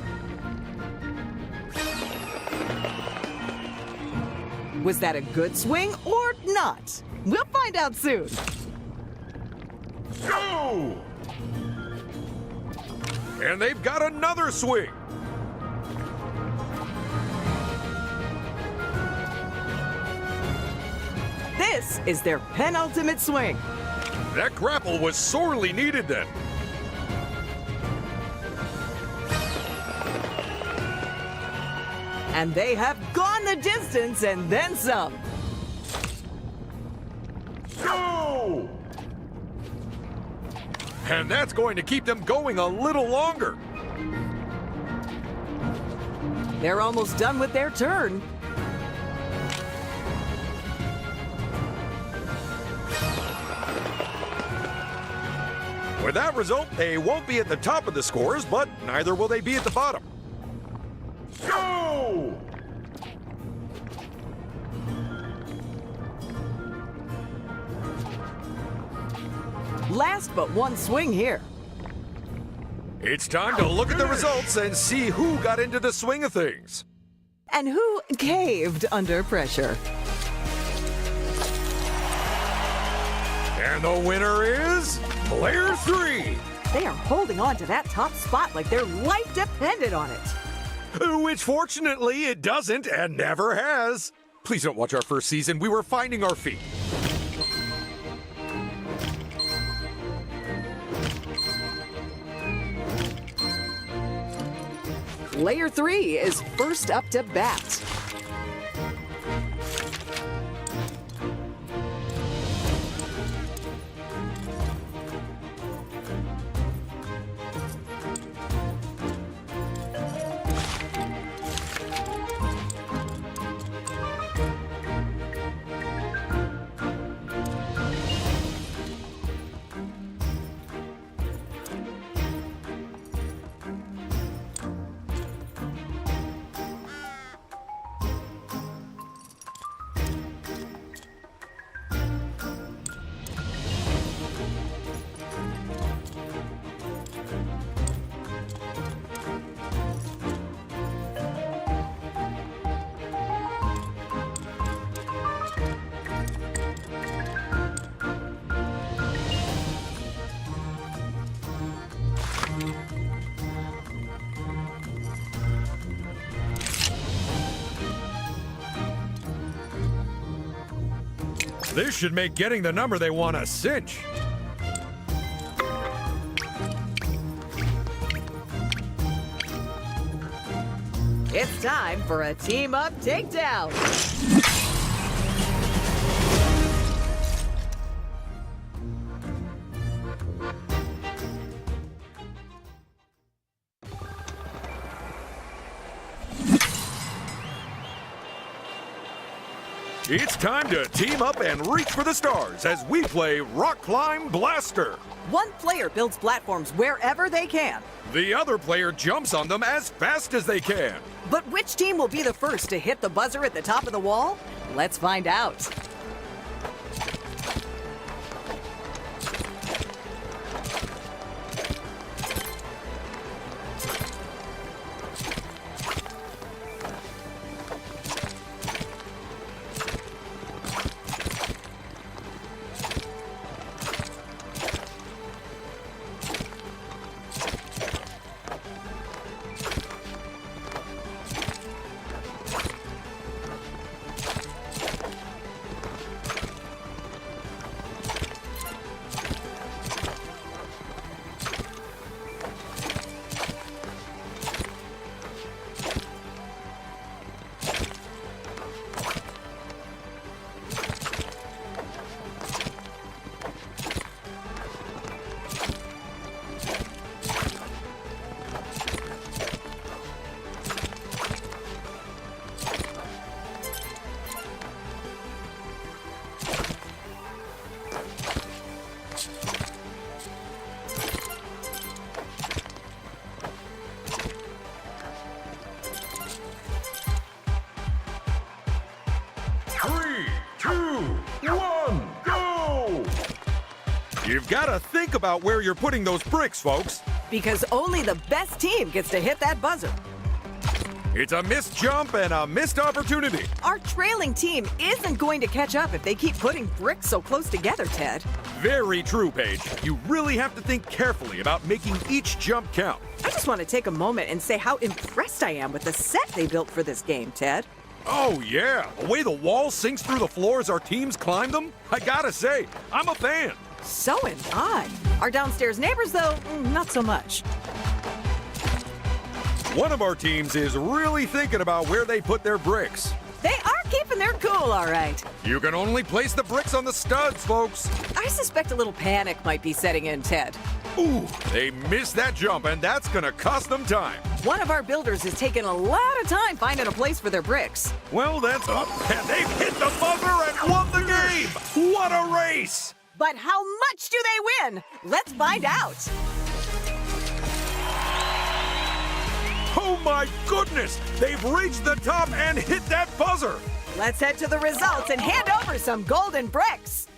Was that a good swing or not? We'll find out soon. Go! And they've got another swing. This is their penultimate swing. That grapple was sorely needed then. And they have gone the distance and then some. Go! And that's going to keep them going a little longer. They're almost done with their turn. With that result, they won't be at the top of the scores, but neither will they be at the bottom. Go! Last but one swing here. It's time to look at the results and see who got into the swing of things. And who caved under pressure? And the winner is Player 3. They are holding on to that top spot like their life depended on it. Which fortunately it doesn't and never has. Please don't watch our first season. We were finding our feet. Player 3 is first up to bat. This should make getting the number they want a cinch. It's time for a team-up takedown. It's time to team up and reach for the stars as we play Rock Climb Blaster. One player builds platforms wherever they can. The other player jumps on them as fast as they can. But which team will be the first to hit the buzzer at the top of the wall? Let's find out. You've got to think about where you're putting those bricks, folks. Because only the best team gets to hit that buzzer. It's a missed jump and a missed opportunity. Our trailing team isn't going to catch up if they keep putting bricks so close together, Ted. Very true, Paige. You really have to think carefully about making each jump count. I just want to take a moment and say how impressed I am with the set they built for this game, Ted. Oh, yeah. The way the wall sinks through the floor as our teams climb them? I gotta say, I'm a fan. So am I. Our downstairs neighbors, though, not so much. One of our teams is really thinking about where they put their bricks. They are keeping their cool, all right. You can only place the bricks on the studs, folks. I suspect a little panic might be setting in, Ted. Ooh, they missed that jump, and that's gonna cost them time. One of our builders has taken a lot of time finding a place for their bricks. Well, that's up, and they've hit the buzzer and won the game! What a race! But how much do they win? Let's find out. Oh my goodness! They've reached the top and hit that buzzer! Let's head to the results and hand over some golden bricks.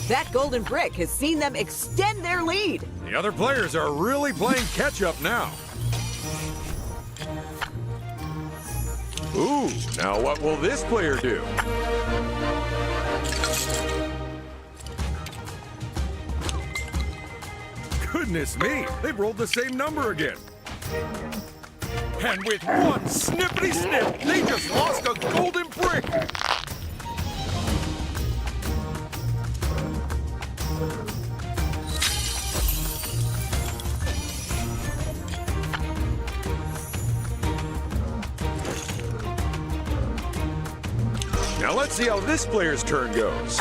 That golden brick has seen them extend their lead. The other players are really playing catch-up now. Ooh, now what will this player do? Goodness me, they've rolled the same number again. And with one snippety snip, they just lost a golden brick. Now let's see how this player's turn goes.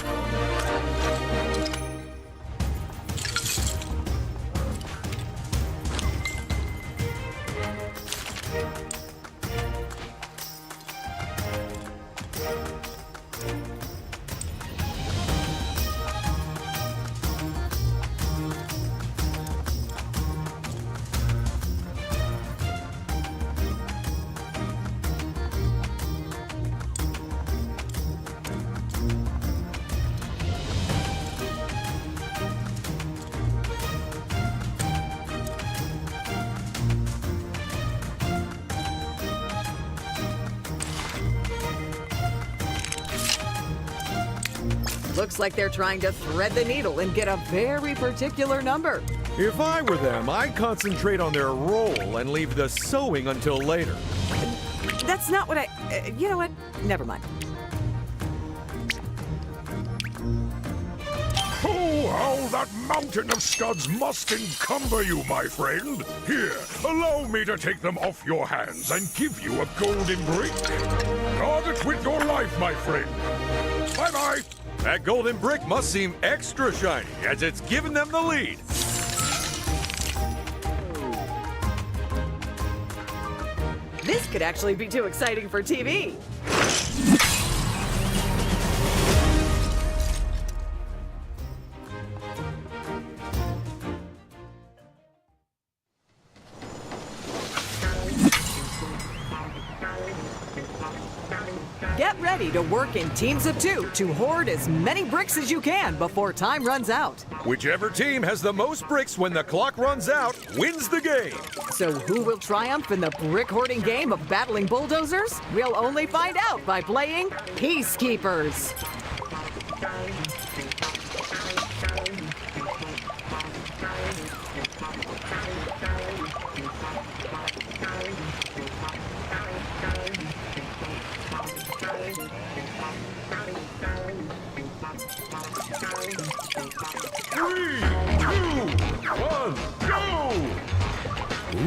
Looks like they're trying to thread the needle and get a very particular number. If I were them, I'd concentrate on their roll and leave the sewing until later. That's not what you know what? Never mind. Oh, how that mountain of studs must encumber you, my friend. Here, allow me to take them off your hands and give you a golden brick. Guard it with your life, my friend. Bye-bye. That golden brick must seem extra shiny as it's given them the lead. This could actually be too exciting for TV. Get ready to work in teams of 2 to hoard as many bricks as you can before time runs out. Whichever team has the most bricks when the clock runs out wins the game. So who will triumph in the brick hoarding game of battling bulldozers? We'll only find out by playing Peacekeepers.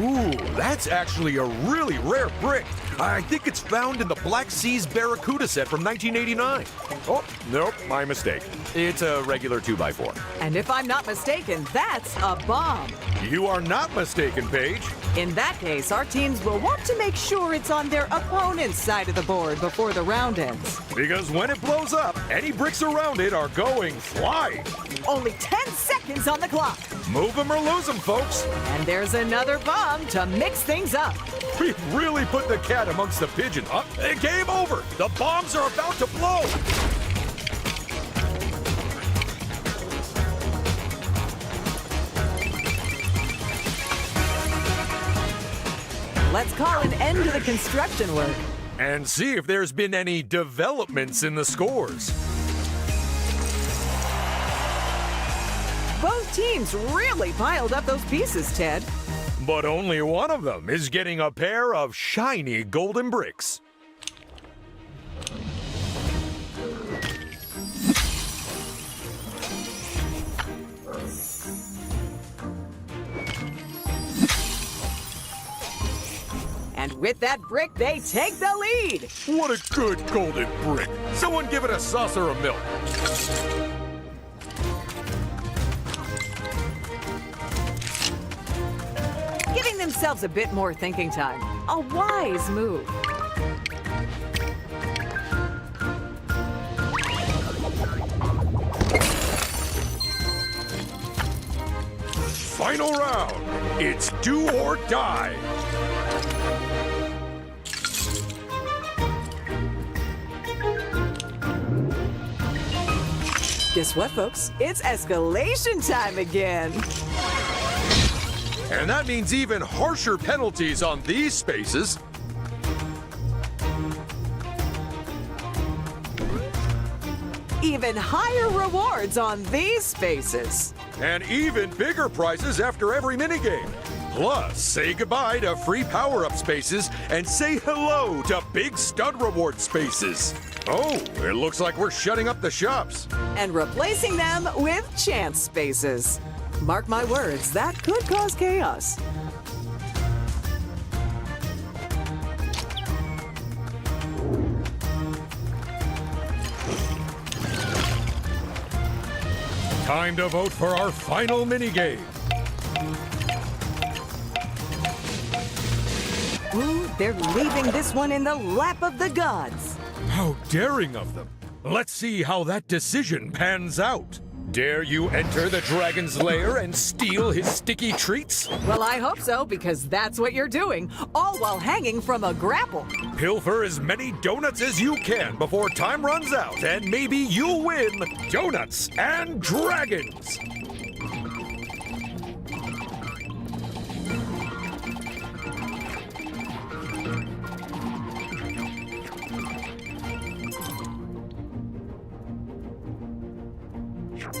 Ooh, that's actually a really rare brick. I think it's found in the Black Seas Barracuda set from 1989. Oh, nope, my mistake. It's a regular 2x4. And if I'm not mistaken, that's a bomb. You are not mistaken, Paige. In that case, our teams will want to make sure it's on their opponent's side of the board before the round ends. Because when it blows up, any bricks around it are going flying. Only 10 seconds on the clock. Move them or lose them, folks. And there's another bomb to mix things up. We've really put the cat amongst the pigeons. Game over. The bombs are about to blow. let's call an end to the construction work. And see if there's been any developments in the scores. Both teams really piled up those pieces, Ted. But only one of them is getting a pair of shiny golden bricks. And with that brick, they take the lead. What a good golden brick. Someone give it a saucer of milk. Giving themselves a bit more thinking time. A wise move. Final round. It's do or die. Guess what, folks? It's escalation time again. And that means even harsher penalties on these spaces. Even higher rewards on these spaces. And even bigger prizes after every minigame. Plus, say goodbye to free power-up spaces and say hello to big stud reward spaces. Oh, it looks like we're shutting up the shops. And replacing them with chance spaces. Mark my words, that could cause chaos. Time to vote for our final minigame. Ooh, they're leaving this one in the lap of the gods. How daring of them. Let's see how that decision pans out. Dare you enter the dragon's lair and steal his sticky treats? Well, I hope so, because that's what you're doing, all while hanging from a grapple. Pilfer as many donuts as you can before time runs out, and maybe you'll win Donuts and Dragons!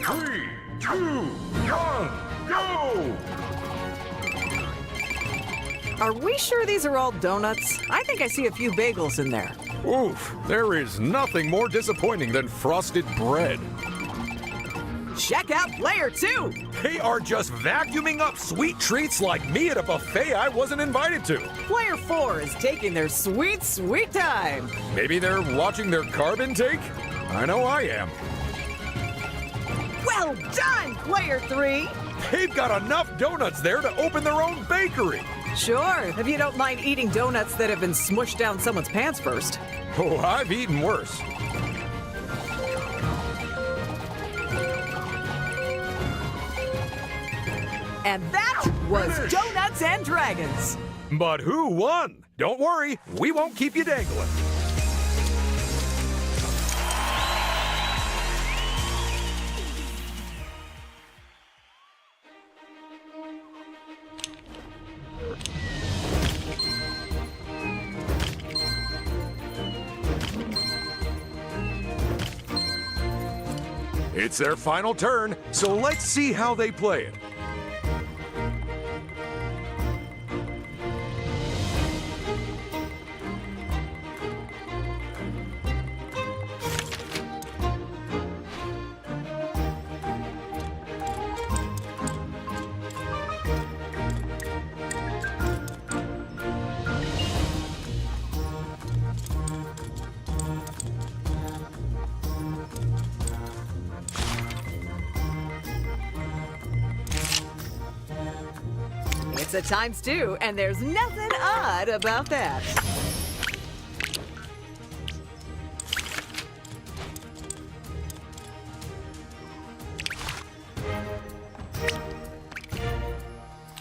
Three, two, one, go! Are we sure these are all donuts? I think I see a few bagels in there. Oof, there is nothing more disappointing than frosted bread. Check out player 2! They are just vacuuming up sweet treats like me at a buffet I wasn't invited to. Player 4 is taking their sweet, sweet time. Maybe they're watching their carb intake? I know I am. Well done, player 3! They've got enough donuts there to open their own bakery. Sure, if you don't mind eating donuts that have been smushed down someone's pants first. Oh, I've eaten worse. And that was Donuts and Dragons. But who won? Don't worry, we won't keep you dangling. It's their final turn, so let's see how they play it. It's a ×2, and there's nothing odd about that.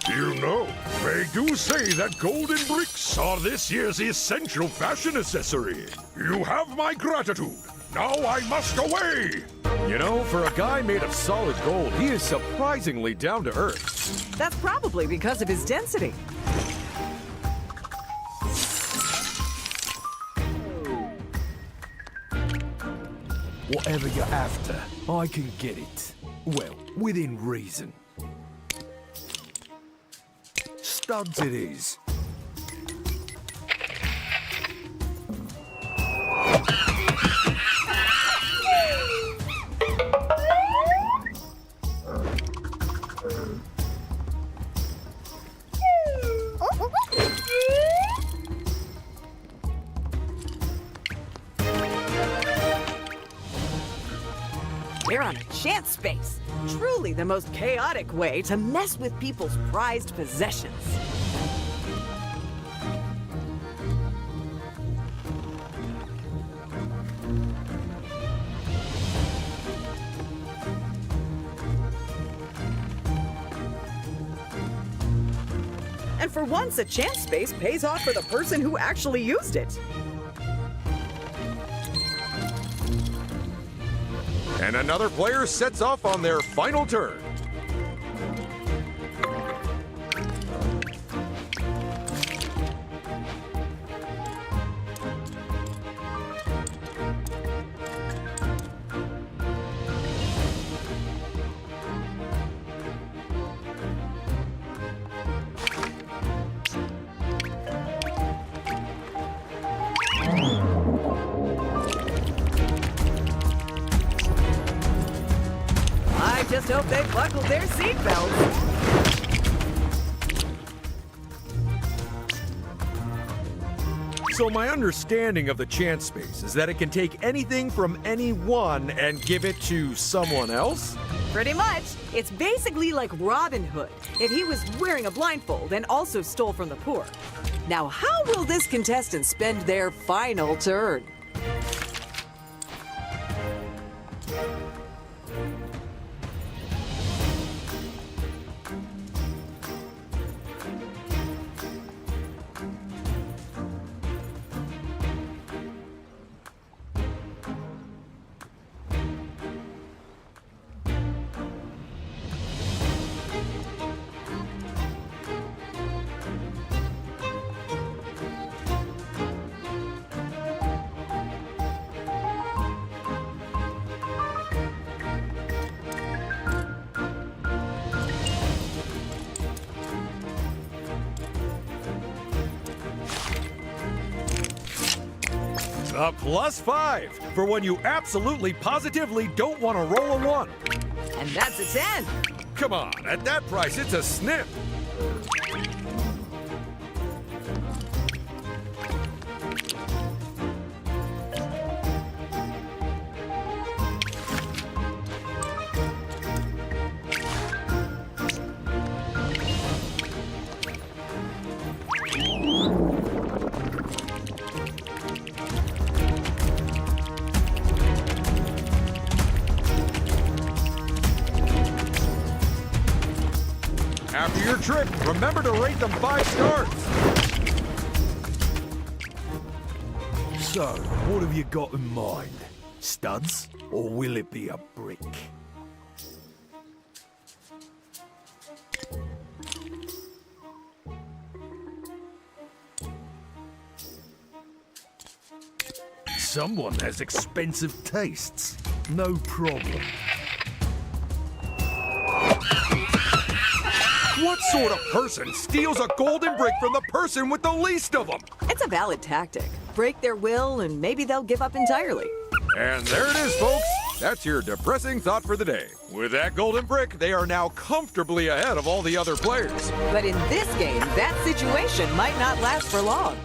You know, they do say that golden bricks are this year's essential fashion accessory. You have my gratitude. Now I must away. You know, for a guy made of solid gold, he is surprisingly down to earth. That's probably because of his density. Whatever you're after, I can get it. Well, within reason. Studs it is. We're on a chance space. Truly the most chaotic way to mess with people's prized possessions. And for once, a chance space pays off for the person who actually used it. And another player sets off on their final turn. I just hope they buckled their seatbelts. So my understanding of the chance space is that it can take anything from anyone and give it to someone else? Pretty much. It's basically like Robin Hood if he was wearing a blindfold and also stole from the poor. Now, how will this contestant spend their final turn? A +5 for when you absolutely positively don't want to roll a 1. And that's a 10. Come on, at that price, it's a snip. After your trip, remember to rate them 5 stars. So, what have you got in mind? Studs? Or will it be a brick? Someone has expensive tastes. No problem. What sort of person steals a golden brick from the person with the least of them? It's a valid tactic. Break their will, and maybe they'll give up entirely. And there it is, folks. That's your depressing thought for the day. With that golden brick, they are now comfortably ahead of all the other players. But in this game, that situation might not last for long.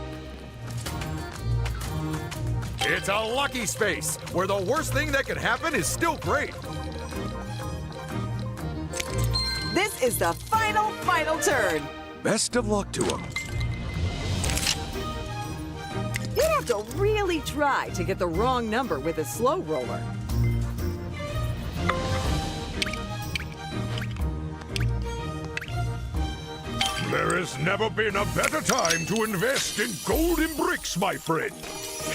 It's a lucky space, where the worst thing that could happen is still great. This is the final turn. Best of luck to them. You'd have to really try to get the wrong number with a slow roller. There has never been a better time to invest in golden bricks, my friend.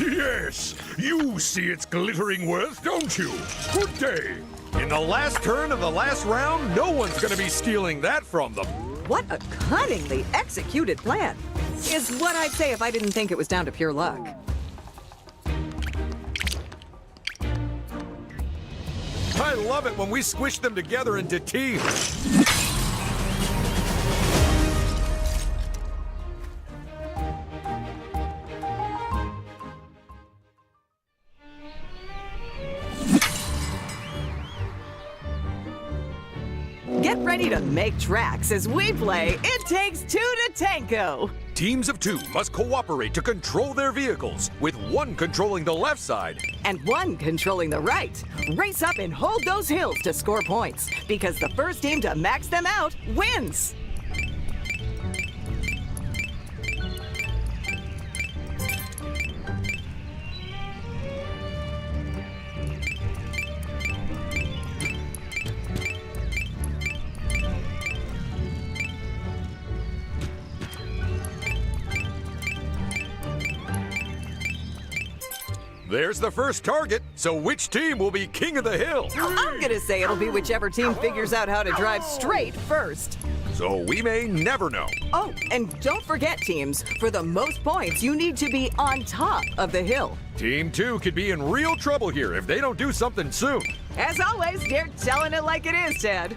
Yes, you see its glittering worth, don't you? Good day. In the last turn of the last round, no one's gonna be stealing that from them. What a cunningly executed plan. Is what I'd say if I didn't think it was down to pure luck. I love it when we squish them together into teams. Get ready to make tracks as we play It Takes Two to Tango. Teams of two must cooperate to control their vehicles, with one controlling the left side. And one controlling the right. Race up and hold those hills to score points, because the first team to max them out wins. There's the first target, so which team will be king of the hill? I'm gonna say it'll be whichever team figures out how to drive straight first. So we may never know. Oh, and don't forget, teams, for the most points, you need to be on top of the hill. Team 2 could be in real trouble here if they don't do something soon. As always, they're telling it like it is, Ted.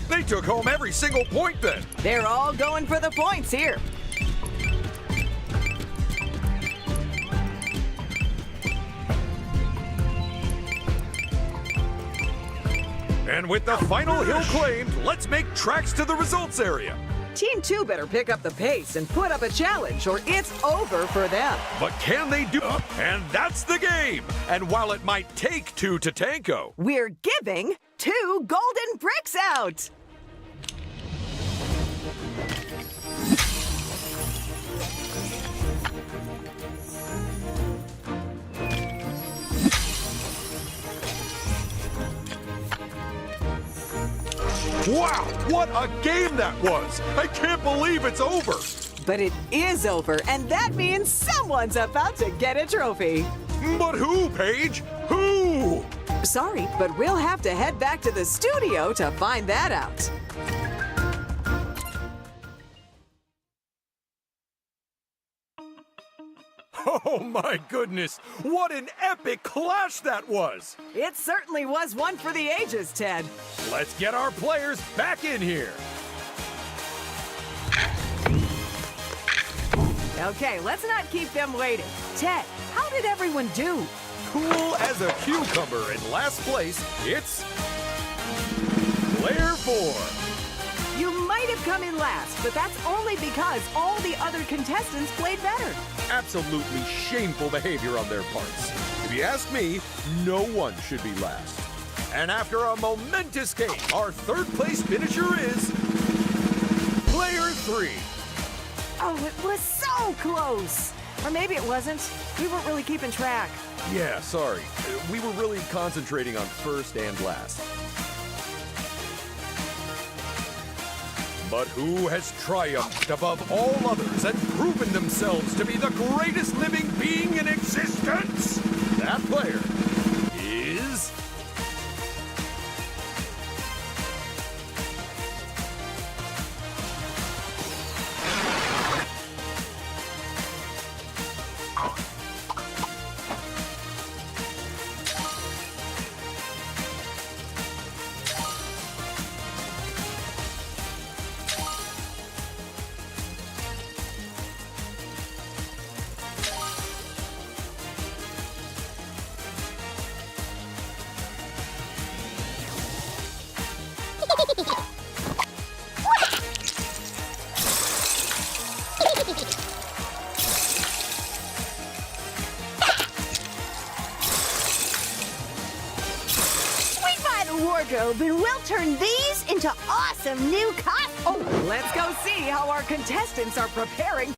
They took home every single point then. They're all going for the points here. And with the final hill claimed, let's make tracks to the results area. Team 2 better pick up the pace and put up a challenge, or it's over for them. But can they do it? And that's the game. And while it might take two to tango, We're giving 2 golden bricks out. wow, what a game that was! I can't believe it's over. But it is over, and that means someone's about to get a trophy. But who, Paige? Who? Sorry, but we'll have to head back to the studio to find that out. Oh my goodness, what an epic clash that was! It certainly was one for the ages, Ted. Let's get our players back in here. Okay, let's not keep them waiting. Ted, how did everyone do? Cool as a cucumber in last place, it's Player 4. You might have come in last, but that's only because all the other contestants played better. Absolutely shameful behavior on their parts. If you ask me, no one should be last. And after a momentous game, our third place finisher is Player 3. Oh, it was so close. Or maybe it wasn't. We weren't really keeping track. Yeah, sorry. We were really concentrating on first and last. But who has triumphed above all others and proven themselves to be the greatest living being in existence? That player is... wardrobe, and we'll turn these into awesome new costumes. Oh, let's go see how our contestants are preparing